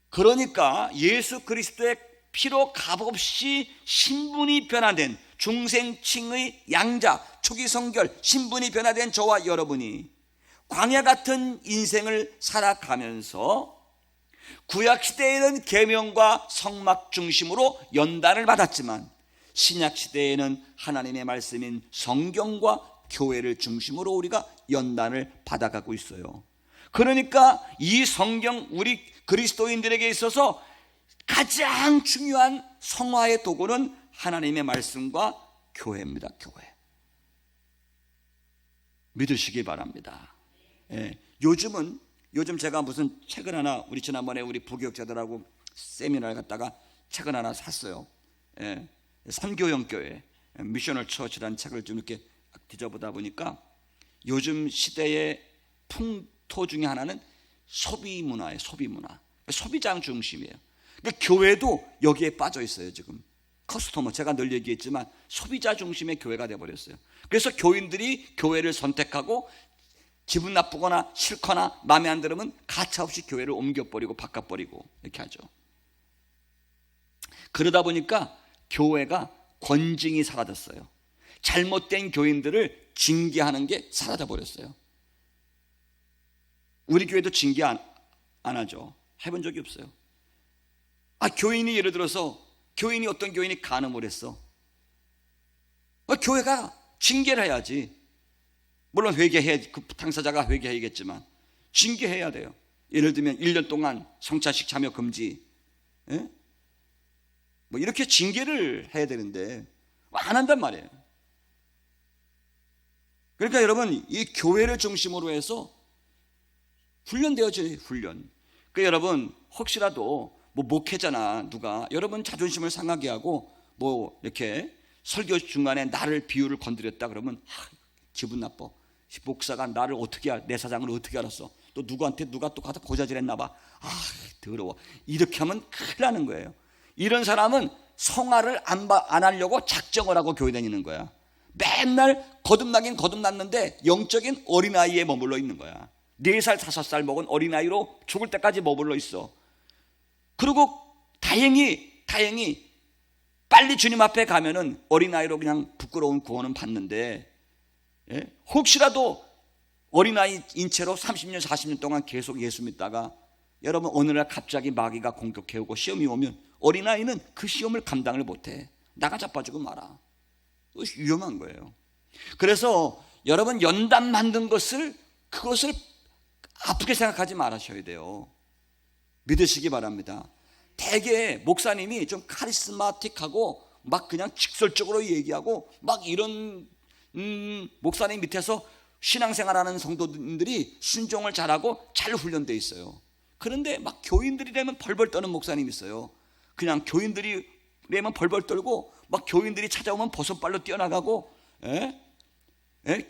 Speaker 1: 그러니까 예수 그리스도의 피로 값없이 신분이 변화된 중생층의 양자, 초기 성결, 신분이 변화된 저와 여러분이 광야 같은 인생을 살아가면서 구약 시대에는 계명과 성막 중심으로 연단을 받았지만 신약 시대에는 하나님의 말씀인 성경과 교회를 중심으로 우리가 연단을 받아가고 있어요. 그러니까 이 성경, 우리 그리스도인들에게 있어서 가장 중요한 성화의 도구는 하나님의 말씀과 교회입니다. 교회. 믿으시기 바랍니다. 예, 요즘 제가 무슨 책을 하나, 우리 지난번에 우리 부교육자들하고 세미나를 갔다가 책을 하나 샀어요. 예, 선교형 교회 미셔널 처치라는 책을 좀 이렇게 뒤져보다 보니까 요즘 시대의 풍토 중에 하나는 소비 문화예요. 소비 문화. 소비장 중심이에요. 그러니까 교회도 여기에 빠져 있어요. 지금 커스터머, 제가 늘 얘기했지만 소비자 중심의 교회가 되어버렸어요. 그래서 교인들이 교회를 선택하고 기분 나쁘거나 싫거나 마음에 안 들으면 가차없이 교회를 옮겨버리고 바꿔버리고 이렇게 하죠. 그러다 보니까 교회가 권징이 사라졌어요. 잘못된 교인들을 징계하는 게 사라져버렸어요. 우리 교회도 징계 안 하죠. 해본 적이 없어요. 교인이 예를 들어서 어떤 교인이 간음을 했어. 교회가 징계를 해야지. 물론 그 당사자가 회개해야겠지만 징계해야 돼요. 예를 들면 1년 동안 성찬식 참여 금지, 예? 뭐 이렇게 징계를 해야 되는데 안 한단 말이에요. 그러니까 여러분, 이 교회를 중심으로 해서 훈련되어져요. 훈련. 그러니까 여러분, 혹시라도 뭐 목회자나 누가 여러분 자존심을 상하게 하고 뭐 이렇게 설교 중간에 나를 비유를 건드렸다 그러면 기분 나빠. 목사가 나를 어떻게, 내 사장을 어떻게 알았어? 또 누구한테 누가 또 가서 고자질했나 봐. 더러워. 이렇게 하면 큰일 나는 거예요. 이런 사람은 성화를 안 하려고 작정을 하고 교회 다니는 거야. 맨날 거듭나긴 거듭났는데 영적인 어린아이에 머물러 있는 거야. 4살 5살 먹은 어린아이로 죽을 때까지 머물러 있어. 그리고 다행히 빨리 주님 앞에 가면은 어린아이로 그냥 부끄러운 구원은 받는데, 예? 혹시라도 어린아이인 채로 30년 40년 동안 계속 예수 믿다가 여러분 어느 날 갑자기 마귀가 공격해오고 시험이 오면 어린아이는 그 시험을 감당을 못해. 나가 자빠지고 말아. 위험한 거예요. 그래서 여러분 연단 만든 그것을 아프게 생각하지 말으셔야 돼요. 믿으시기 바랍니다. 대개 목사님이 좀 카리스마틱하고 막 그냥 직설적으로 얘기하고 막 이런 목사님 밑에서 신앙생활하는 성도들이 순종을 잘하고 잘 훈련되어 있어요. 그런데 막 교인들이 되면 벌벌 떠는 목사님이 있어요. 그냥 교인들이 되면 벌벌 떨고 막 교인들이 찾아오면 버섯발로 뛰어나가고,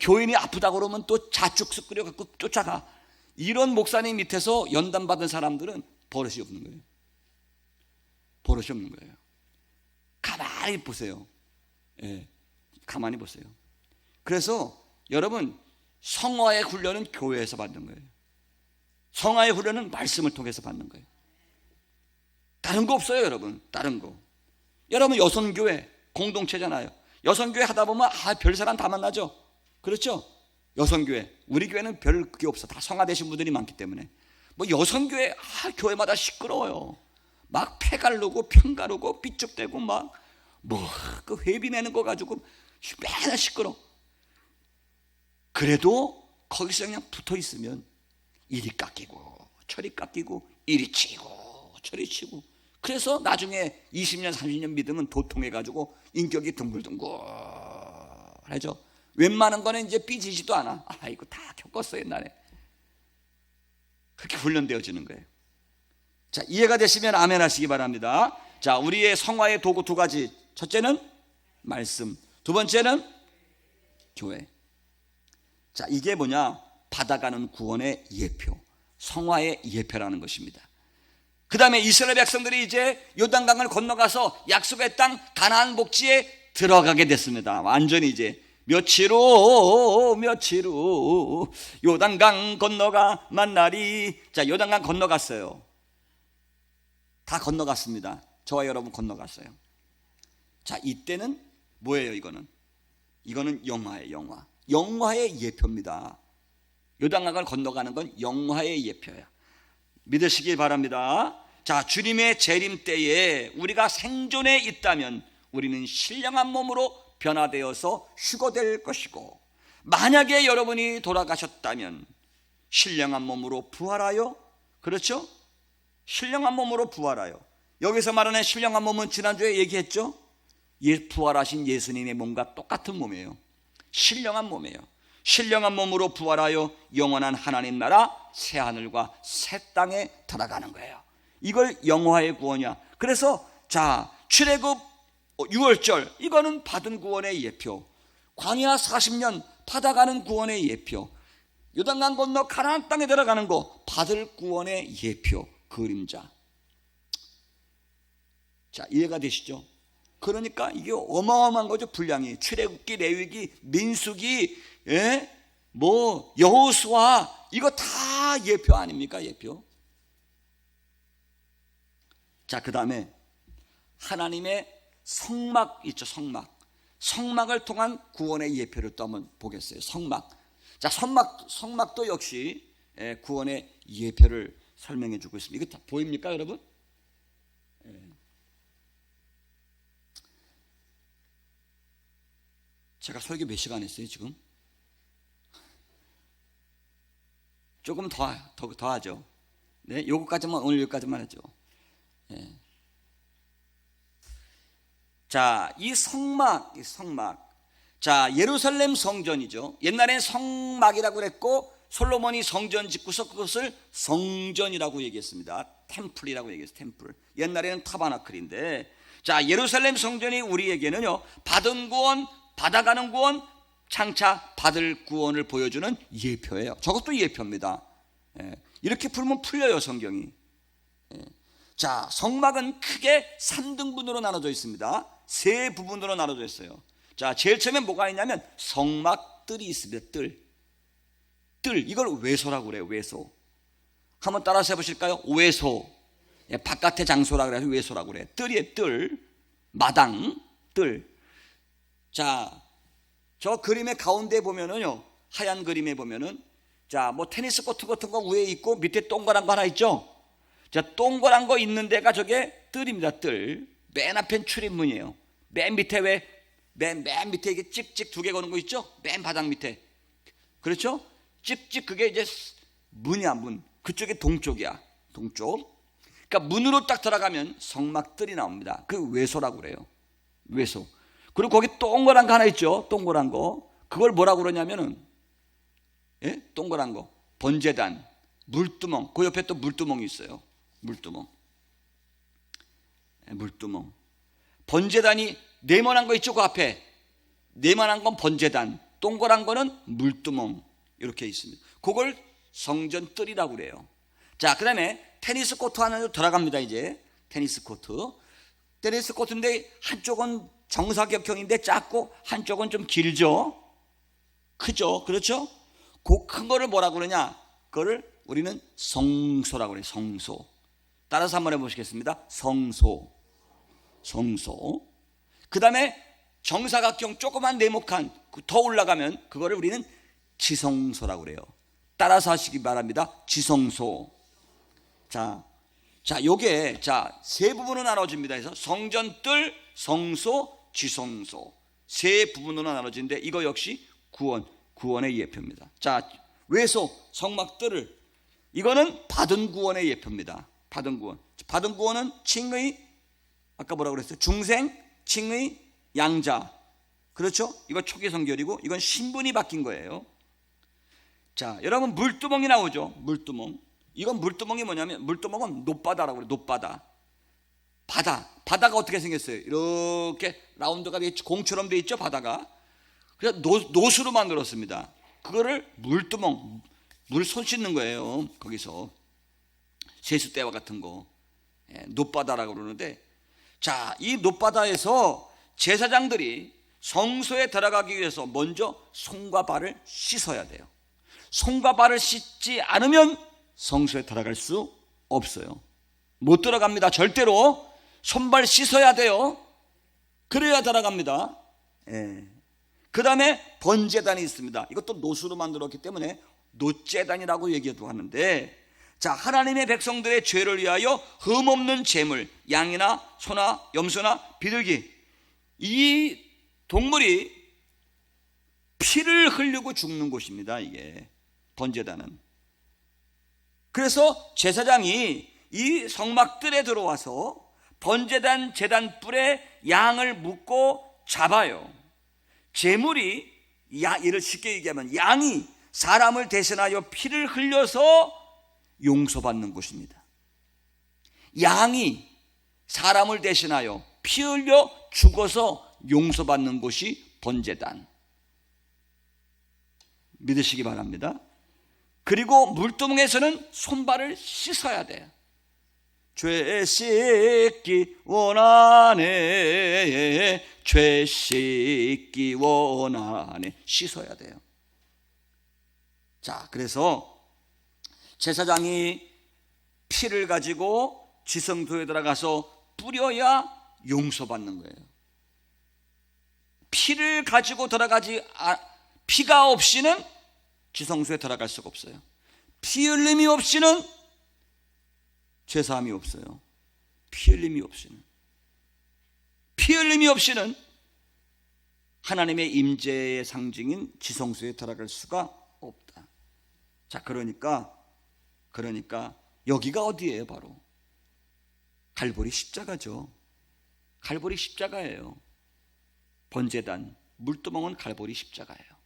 Speaker 1: 교인이 아프다고 그러면 또 자축 끓여갖고 쫓아가. 이런 목사님 밑에서 연단받은 사람들은 버릇이 없는 거예요. 버릇이 없는 거예요. 가만히 보세요. 가만히 보세요. 그래서 여러분, 성화의 훈련은 교회에서 받는 거예요. 성화의 훈련은 말씀을 통해서 받는 거예요. 다른 거 없어요, 여러분. 다른 거. 여러분, 여선교회 공동체잖아요. 여선교회 하다 보면 별 사람 다 만나죠. 그렇죠? 여선교회, 우리 교회는 별 그게 없어. 다 성화되신 분들이 많기 때문에. 뭐 여선교회 교회마다 시끄러워요. 막 패가르고 편가르고 삐죽대고 막 뭐 그 회비 내는 거 가지고 맨날 시끄러. 그래도 거기서 그냥 붙어 있으면 이리 깎이고 저리 깎이고 이리 치고 저리 치고, 그래서 나중에 20년 30년 믿으면 도통해가지고 인격이 둥글둥글해져. 웬만한 거는 이제 삐지지도 않아. 이거 다 겪었어 옛날에. 그렇게 훈련되어지는 거예요. 자, 이해가 되시면 아멘 하시기 바랍니다. 자, 우리의 성화의 도구 2가지. 첫째는 말씀, 2번째는 교회. 자, 이게 뭐냐? 받아가는 구원의 예표, 성화의 예표라는 것입니다. 그 다음에 이스라엘 백성들이 이제 요단강을 건너가서 약속의 땅 가나안 복지에 들어가게 됐습니다. 완전히 이제 며칠 후 요단강 건너가 만나리. 자, 요단강 건너갔어요. 다 건너갔습니다. 저와 여러분 건너갔어요. 자, 이때는 뭐예요? 이거는 영화예요. 영화의 예표입니다. 요단강을 건너가는 건 영화의 예표야. 믿으시기 바랍니다. 자, 주님의 재림 때에 우리가 생존해 있다면 우리는 신령한 몸으로 변화되어서 휴거될 것이고, 만약에 여러분이 돌아가셨다면 신령한 몸으로 부활하여, 그렇죠? 신령한 몸으로 부활하여. 여기서 말하는 신령한 몸은 지난주에 얘기했죠? 부활하신 예수님의 몸과 똑같은 몸이에요. 신령한 몸이에요. 신령한 몸으로 부활하여 영원한 하나님 나라 새하늘과 새 땅에 들어가는 거예요. 이걸 영화의 구원이야. 그래서 자, 출애굽 6월절, 이거는 받은 구원의 예표. 광야 40년 받아가는 구원의 예표. 요단강 건너 가나안 땅에 들어가는 거 받을 구원의 예표, 그림자. 자, 이해가 되시죠? 그러니까 이게 어마어마한 거죠. 분량이 출애굽기, 레위기, 민수기, 뭐 여호수아, 이거 다 예표 아닙니까? 예표. 자, 그 다음에 하나님의 성막 있죠. 성막을 통한 구원의 예표를 또 한번 보겠어요. 성막. 자, 성막도 역시 구원의 예표를 설명해 주고 있습니다. 이거 다 보입니까, 여러분? 제가 설교 몇 시간 했어요, 지금? 조금 더 하죠. 네, 요거까지만, 오늘 여기까지만 하죠. 네. 자, 이 성막. 자, 예루살렘 성전이죠. 옛날엔 성막이라고 그랬고, 솔로몬이 성전 짓고서 그것을 성전이라고 얘기했습니다. 템플이라고 얘기했어요. 템플. 옛날에는 타바나클인데, 자, 예루살렘 성전이 우리에게는요, 받은 구원, 받아가는 구원, 장차 받을 구원을 보여주는 예표예요. 저것도 예표입니다. 이렇게 풀면 풀려요, 성경이. 자, 성막은 크게 3등분으로 나눠져 있습니다. 세 부분으로 나눠져 있어요. 자, 제일 처음에 뭐가 있냐면 성막뜰이 있습니다. 뜰, 이걸 외소라고 그래요. 외소. 한번 따라서 해보실까요? 외소. 바깥의 장소라고 그래서 외소라고 그래요. 뜰이에요. 뜰, 마당, 뜰. 자, 저 그림의 가운데 보면은요, 하얀 그림에 보면은, 자, 뭐 테니스 코트 같은 거 위에 있고 밑에 동그란 거 하나 있죠? 자, 동그란 거 있는 데가 저게 뜰입니다. 뜰. 맨 앞엔 출입문이에요. 맨 밑에 맨 밑에 이게 찍찍 두 개 거는 거 있죠? 맨 바닥 밑에. 그렇죠? 찍찍 그게 이제 문이야, 문. 그쪽이 동쪽이야. 동쪽. 그러니까 문으로 딱 들어가면 성막뜰이 나옵니다. 그 외소라고 그래요. 외소. 그리고 거기 동그란 거 하나 있죠? 동그란 거. 그걸 뭐라고 그러냐면은, 동그란 거. 번제단, 물두멍. 그 옆에 또 물두멍이 있어요. 물두멍. 번제단이 네모난 거 있죠? 그 앞에. 네모난 건 번제단, 동그란 거는 물두멍. 이렇게 있습니다. 그걸 성전 뜰이라고 그래요. 자, 그 다음에 테니스 코트 하나 들어갑니다. 이제 테니스 코트인데 한쪽은 정사각형인데 작고 한쪽은 좀 길죠? 크죠? 그렇죠? 그 큰 거를 뭐라고 그러냐? 그거를 우리는 성소라고 그래요. 성소. 따라서 한번 해보시겠습니다. 성소. 그 다음에 정사각형 조그만 네모칸 더 올라가면 그거를 우리는 지성소라고 그래요. 따라서 하시기 바랍니다. 지성소. 자, 요게 세 부분으로 나눠집니다. 그래서 성전뜰, 성소, 지성소 세 부분으로 나눠지는데 이거 역시 구원의 예표입니다. 자, 외소, 성막뜰을, 이거는 받은 구원의 예표입니다. 받은 구원은 칭의, 아까 뭐라고 그랬어요? 중생, 칭의, 양자. 그렇죠? 이거 초기 성결이고 이건 신분이 바뀐 거예요. 자, 여러분 물두멍이 나오죠? 물두멍. 이건 물두멍이 뭐냐면, 물두멍은 높바다라고 그래요. 높바다. 바다가 어떻게 생겼어요? 이렇게 라운드가 돼 있죠. 공처럼 돼 있죠, 바다가. 그래서 노수로 만들었습니다. 그거를 물두멍, 물 손 씻는 거예요. 거기서 세수대와 같은 거, 높바다라고 그러는데, 자, 이 높바다에서 제사장들이 성소에 들어가기 위해서 먼저 손과 발을 씻어야 돼요. 손과 발을 씻지 않으면 성소에 들어갈 수 없어요. 못 들어갑니다. 절대로 손발 씻어야 돼요. 그래야 들어갑니다. 그 다음에 번제단이 있습니다. 이것도 노수로 만들었기 때문에 놋제단이라고 얘기도 하는데, 자, 하나님의 백성들의 죄를 위하여 흠없는 제물, 양이나 소나 염소나 비둘기, 이 동물이 피를 흘리고 죽는 곳입니다. 이게 번제단은. 그래서 제사장이 이 성막들에 들어와서 번제단 제단 뿔에 양을 묶고 잡아요. 제물이, 이를 쉽게 얘기하면 양이 사람을 대신하여 피를 흘려서 용서받는 곳입니다. 양이 사람을 대신하여 피 흘려 죽어서 용서받는 곳이 번제단. 믿으시기 바랍니다. 그리고 물두멍에서는 손발을 씻어야 돼요. 죄 씻기 원하네, 죄 씻기 원하네. 씻어야 돼요. 자, 그래서 제사장이 피를 가지고 지성소에 들어가서 뿌려야 용서받는 거예요. 피를 가지고 피가 없이는 지성소에 들어갈 수가 없어요. 피 흘림이 없이는 죄사함이 없어요. 피 흘림이 없이는 하나님의 임재의 상징인 지성소에 들어갈 수가 없다. 자, 그러니까 여기가 어디예요? 바로 갈보리 십자가죠. 갈보리 십자가예요. 번제단, 물두멍은 갈보리 십자가예요.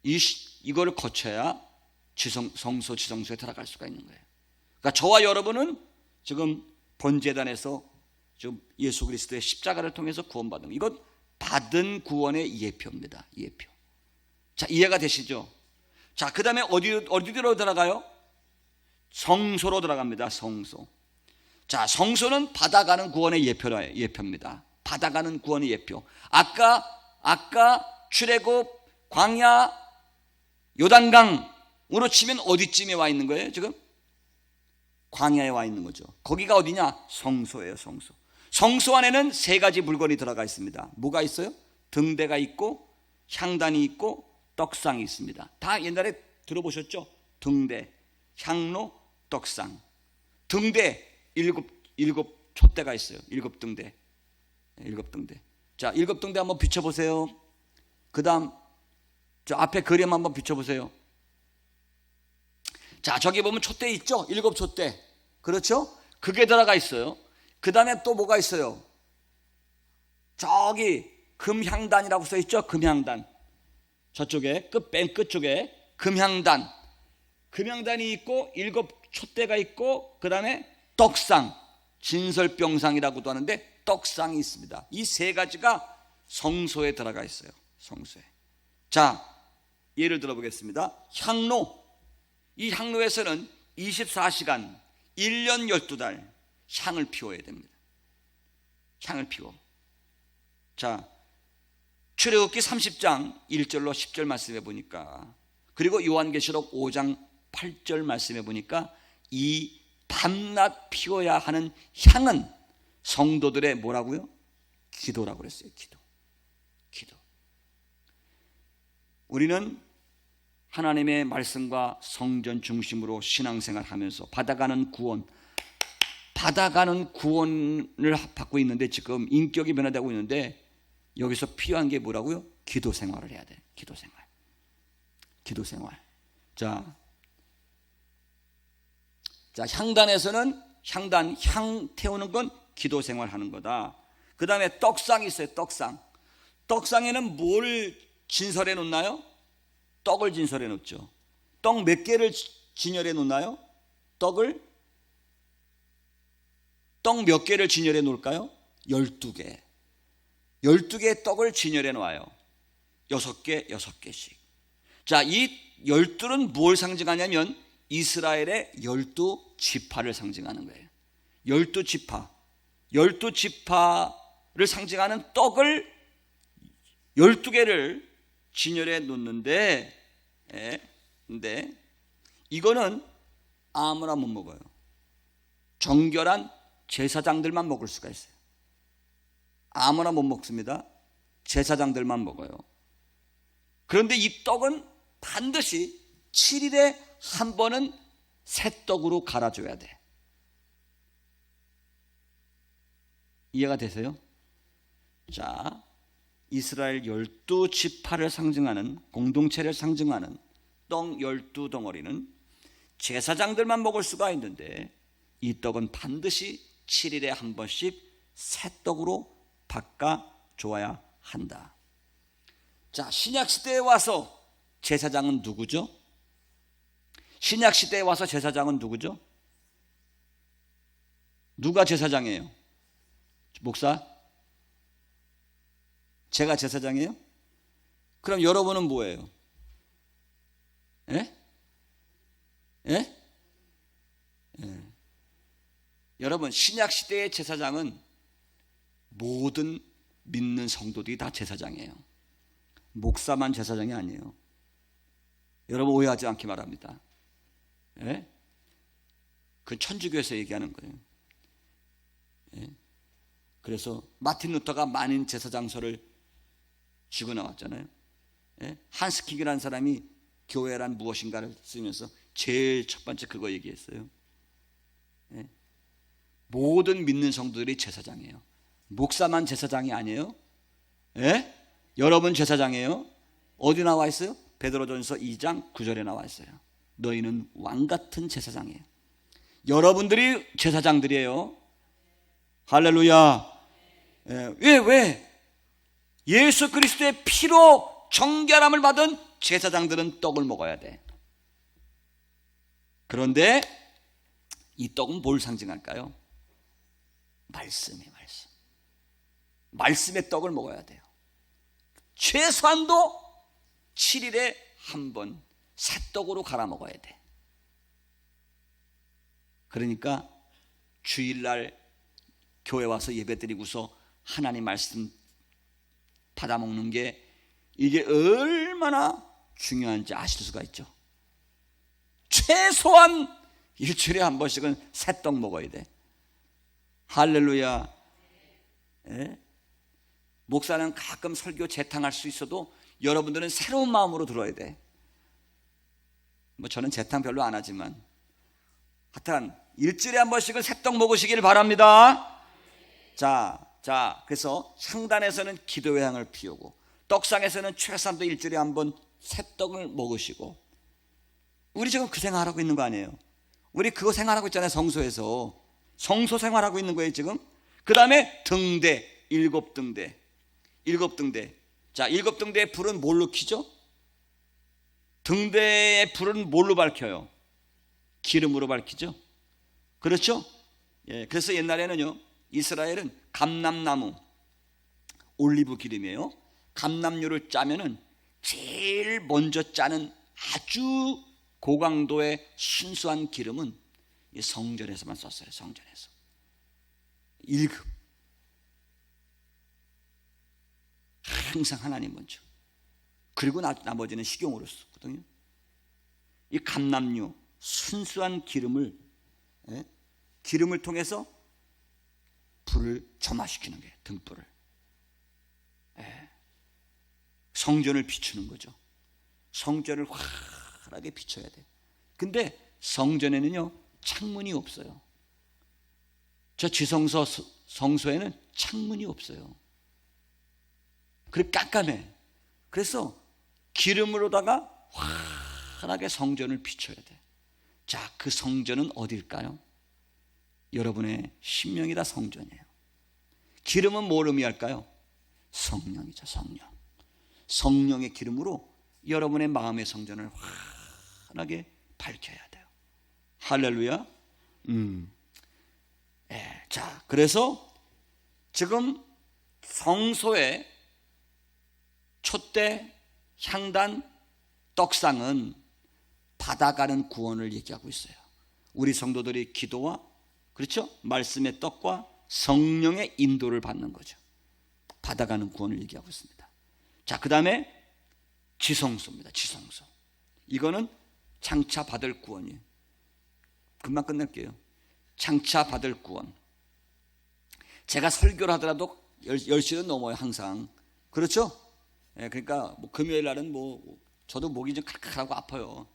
Speaker 1: 이거를 거쳐야 성소 지성소에 들어갈 수가 있는 거예요. 그러니까 저와 여러분은 지금 번제단에서 지금 예수 그리스도의 십자가를 통해서 구원받은 거, 이건 받은 구원의 예표입니다. 예표. 자, 이해가 되시죠? 자, 그 다음에 어디로 들어가요? 성소로 들어갑니다. 성소. 자, 성소는 받아가는 구원의 예표입니다. 받아가는 구원의 예표. 아까 출애굽, 광야, 요단강으로 치면 어디쯤에 와 있는 거예요? 지금 광야에 와 있는 거죠. 거기가 어디냐? 성소예요. 성소. 성소 안에는 세 가지 물건이 들어가 있습니다. 뭐가 있어요? 등대가 있고, 향단이 있고, 떡상이 있습니다. 다 옛날에 들어보셨죠? 등대, 향로, 떡상. 등대 일곱 촛대가 있어요. 일곱 등대. 자, 일곱 등대 한번 비춰보세요. 그 다음 저 앞에 그림 한번 비춰보세요. 자, 저기 보면 촛대 있죠? 일곱 촛대. 그렇죠? 그게 들어가 있어요. 그 다음에 또 뭐가 있어요? 저기 금향단이라고 써 있죠? 금향단. 저쪽에 맨 끝쪽에 금향단이 있고, 일곱 촛대가 있고, 그 다음에 떡상, 진설병상이라고도 하는데 떡상이 있습니다. 이 세 가지가 성소에 들어가 있어요. 성소에. 자, 예를 들어 보겠습니다. 향로. 이 향로에서는 24시간 1년 12달 향을 피워야 됩니다. 향을 피워. 자, 출애굽기 30장 1절로 10절 말씀해 보니까, 그리고 요한계시록 5장 8절 말씀해 보니까 이 밤낮 피워야 하는 향은 성도들의 뭐라고요? 기도라고 그랬어요. 기도. 우리는 하나님의 말씀과 성전 중심으로 신앙생활 하면서 받아가는 구원을 받고 있는데, 지금 인격이 변화되고 있는데, 여기서 필요한 게 뭐라고요? 기도 생활을 해야 돼. 기도 생활. 자, 향단에서는 향 태우는 건 기도 생활 하는 거다. 그 다음에 떡상이 있어요. 떡상에는 뭘 진설해 놓나요? 떡을 진설해 놓죠. 떡 몇 개를 진열해 놓나요? 떡 몇 개를 진열해 놓을까요? 12개. 12개의 떡을 진열해 놓아요. 6개씩. 자, 이 12는 뭘 상징하냐면 이스라엘의 12지파를 상징하는 거예요. 12지파를 상징하는 떡을 12개를 진열해 놓는데, 근데 이거는 아무나 못 먹어요. 정결한 제사장들만 먹을 수가 있어요. 아무나 못 먹습니다. 제사장들만 먹어요. 그런데 이 떡은 반드시 7일에 한 번은 새떡으로 갈아줘야 돼. 이해가 되세요? 자, 이스라엘 12지파를 상징하는, 공동체를 상징하는 떡 12덩어리는 제사장들만 먹을 수가 있는데, 이 떡은 반드시 7일에 한 번씩 새떡으로 바꿔줘야 한다. 자, 신약시대에 와서 제사장은 누구죠? 신약시대에 와서 제사장은 누구죠? 누가 제사장이에요? 목사? 제가 제사장이에요? 그럼 여러분은 뭐예요? 예? 예? 예. 여러분, 신약시대의 제사장은 모든 믿는 성도들이 다 제사장이에요. 목사만 제사장이 아니에요. 여러분 오해하지 않기 바랍니다. 예? 그 천주교에서 얘기하는 거예요. 예? 그래서 마틴 루터가 만인 제사장서를 쥐고 나왔잖아요. 예? 한스킥이라는 사람이 교회란 무엇인가를 쓰면서 제일 첫 번째 그거 얘기했어요. 예? 모든 믿는 성도들이 제사장이에요. 목사만 제사장이 아니에요. 예? 여러분 제사장이에요. 어디 나와 있어요? 베드로전서 2장 9절에 나와 있어요. 너희는 왕같은 제사장이에요. 여러분들이 제사장들이에요. 할렐루야. 예, 왜? 예수 그리스도의 피로 정결함을 받은 제사장들은 떡을 먹어야 돼. 그런데 이 떡은 뭘 상징할까요? 말씀의 말씀. 말씀의 떡을 먹어야 돼요. 최소한도 7일에 한 번 새떡으로 갈아 먹어야 돼. 그러니까 주일날 교회 와서 예배 드리고서 하나님 말씀 받아 먹는 게 이게 얼마나 중요한지 아실 수가 있죠. 최소한 일주일에 한 번씩은 새떡 먹어야 돼. 할렐루야. 예? 목사는 가끔 설교 재탕할 수 있어도 여러분들은 새로운 마음으로 들어야 돼. 뭐 저는 재탕 별로 안 하지만 하여튼 일주일에 한 번씩은 새떡 먹으시길 바랍니다. 자, 그래서 상단에서는 기도의 향을 피우고 떡상에서는 최소한도 일주일에 한 번 새떡을 먹으시고, 우리 지금 그 생활하고 있는 거 아니에요? 우리 그거 생활하고 있잖아요. 성소에서 성소 생활하고 있는 거예요 지금. 그 다음에 등대, 7등대. 자, 7등대의 불은 뭘로 켜죠? 등대의 불은 뭘로 밝혀요? 기름으로 밝히죠. 그렇죠? 예, 그래서 옛날에는요, 이스라엘은 감람나무, 올리브 기름이에요. 감람류를 짜면은 제일 먼저 짜는 아주 고강도의 순수한 기름은 이 성전에서만 썼어요. 성전에서 1급. 항상 하나님 먼저. 그리고 나머지는 식용으로 썼거든요. 이 감람류, 순수한 기름을, 기름을 통해서 불을 점화시키는 거예요. 등불을. 성전을 비추는 거죠. 성전을 환하게 비춰야 돼. 근데 성전에는요, 창문이 없어요. 저 지성소 성소에는 창문이 없어요. 그리고 깜깜해. 그래서 기름으로다가 환하게 성전을 비춰야 돼. 자, 그 성전은 어딜까요? 여러분의 심령이 다 성전이에요. 기름은 뭘 의미할까요? 성령이죠. 성령의 기름으로 여러분의 마음의 성전을 환하게 밝혀야 돼요. 할렐루야. 자, 그래서 지금 성소의 촛대, 향단, 떡상은 받아가는 구원을 얘기하고 있어요. 우리 성도들이 기도와, 그렇죠? 말씀의 떡과 성령의 인도를 받는 거죠. 받아가는 구원을 얘기하고 있습니다. 자, 그 다음에 지성소입니다. 지성소. 이거는 장차 받을 구원이에요. 금방 끝낼게요. 장차 받을 구원. 제가 설교를 하더라도 10시는 넘어요. 항상. 그렇죠? 그러니까 뭐 금요일 날은 뭐 저도 목이 좀 칼칼하고 아파요.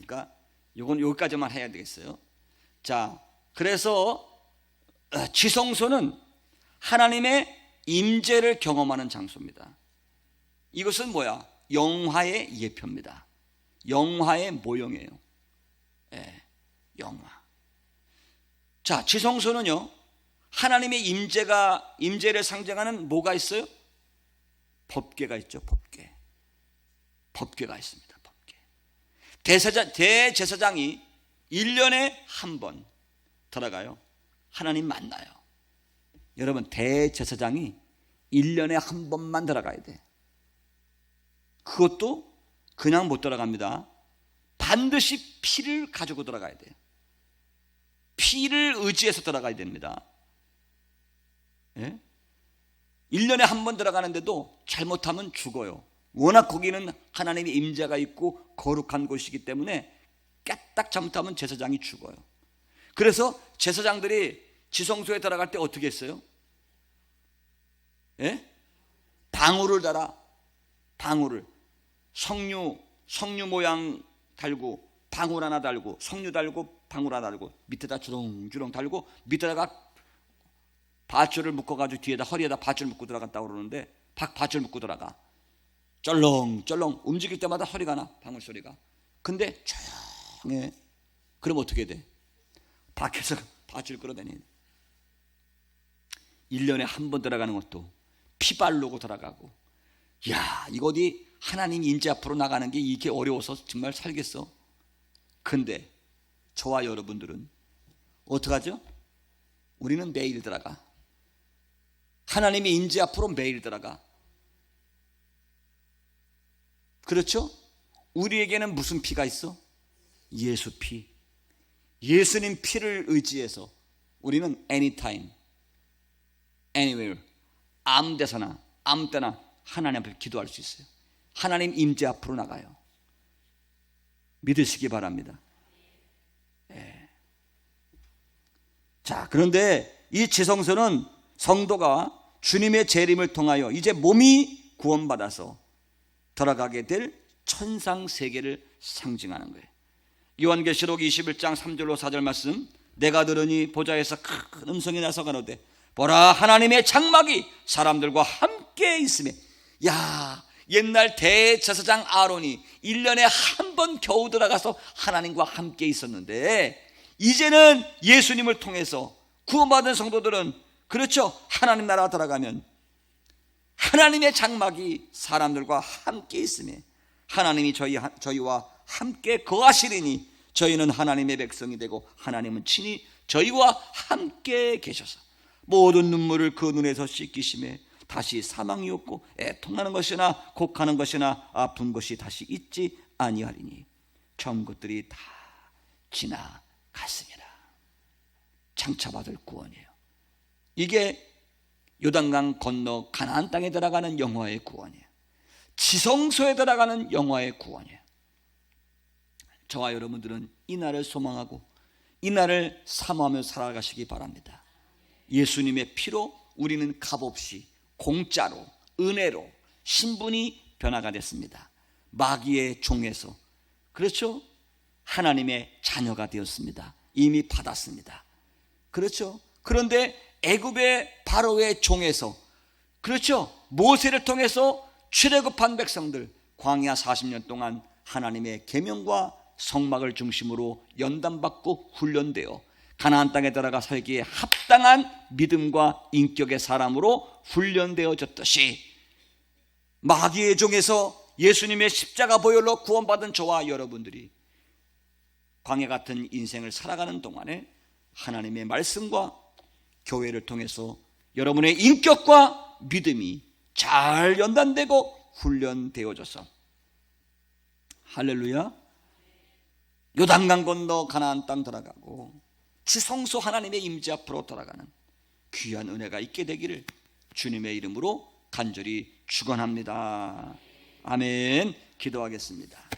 Speaker 1: 그러니까 요건 여기까지만 해야 되겠어요. 자, 그래서 지성소는 하나님의 임재를 경험하는 장소입니다. 이것은 뭐야? 영화의 예표입니다. 영화의 모형이에요. 예, 영화. 자, 지성소는요, 하나님의 임재를 상징하는 뭐가 있어요? 법궤가 있죠. 법궤가 있습니다. 법궤. 대제사장이 1년에 한 번 들어가요. 하나님 만나요. 여러분, 대제사장이 1년에 한 번만 들어가야 돼. 그것도 그냥 못 들어갑니다. 반드시 피를 가지고 들어가야 돼요. 피를 의지해서 들어가야 됩니다. 예? 1년에 한 번 들어가는데도 잘못하면 죽어요. 워낙 거기는 하나님의 임재가 있고 거룩한 곳이기 때문에 까딱 잘못하면 제사장이 죽어요. 그래서 제사장들이 지성소에 들어갈 때 어떻게 했어요? 예? 방울을 달아. 방울을 석류 모양 달고 방울 하나 달고 석류 달고 방울 하나 달고 밑에다 주렁주렁 달고 밑에다가 밧줄을 묶어가지고 뒤에다 허리에다 밧줄 묶고 들어갔다고 그러는데 밧줄 묶고 들어가. 쩔렁쩔렁 움직일 때마다 소리가 나. 방울 소리가. 근데 조용해. 그럼 어떻게 돼? 밖에서 밧줄 끌어다니네. 1년에 한 번 들어가는 것도 피발르고 들어가고. 야, 이거 어디 하나님 임재 앞으로 나가는 게 이렇게 어려워서 정말 살겠어? 근데 저와 여러분들은 어떡하죠? 우리는 매일 들어가. 하나님의 임재 앞으로 매일 들어가. 그렇죠? 우리에게는 무슨 피가 있어? 예수 피. 예수님 피를 의지해서 우리는 anytime, anywhere, 아무 데서나 아무 때나 하나님 앞에 기도할 수 있어요. 하나님 임재 앞으로 나가요. 믿으시기 바랍니다. 예. 자, 그런데 이 지성소는 성도가 주님의 재림을 통하여 이제 몸이 구원받아서 들어가게 될 천상 세계를 상징하는 거예요. 요한계시록 21장 3절로 4절 말씀, 내가 들으니 보좌에서 큰 음성이 나서 가로되 보라, 하나님의 장막이 사람들과 함께 있으며. 야, 옛날 대제사장 아론이 1년에 한 번 겨우 들어가서 하나님과 함께 있었는데 이제는 예수님을 통해서 구원받은 성도들은, 그렇죠, 하나님 나라 들어가면 하나님의 장막이 사람들과 함께 있으며 하나님이 저희와 함께 거하시리니 저희는 하나님의 백성이 되고 하나님은 친히 저희와 함께 계셔서 모든 눈물을 그 눈에서 씻기심에 다시 사망이 없고 애통하는 것이나 곡하는 것이나 아픈 것이 다시 있지 아니하리니 처음 것들이 다 지나갔습니다. 장차받을 구원이에요. 이게 요단강 건너 가나안 땅에 들어가는 영화의 구원이에요. 지성소에 들어가는 영화의 구원이에요. 저와 여러분들은 이 날을 소망하고 이 날을 사모하며 살아가시기 바랍니다. 예수님의 피로 우리는 값없이 공짜로 은혜로 신분이 변화가 됐습니다. 마귀의 종에서, 그렇죠, 하나님의 자녀가 되었습니다. 이미 받았습니다. 그렇죠. 그런데 애굽의 바로의 종에서, 그렇죠, 모세를 통해서 출애굽한 백성들 광야 40년 동안 하나님의 계명과 성막을 중심으로 연단받고 훈련되어 가나안 땅에 들어가 살기에 합당한 믿음과 인격의 사람으로 훈련되어졌듯이 마귀의 종에서 예수님의 십자가 보혈로 구원받은 저와 여러분들이 광야 같은 인생을 살아가는 동안에 하나님의 말씀과 교회를 통해서 여러분의 인격과 믿음이 잘 연단되고 훈련되어져서 할렐루야, 요단강 건너 가나안 땅 들어가고 지성소 하나님의 임재 앞으로 돌아가는 귀한 은혜가 있게 되기를 주님의 이름으로 간절히 축원합니다. 아멘. 기도하겠습니다.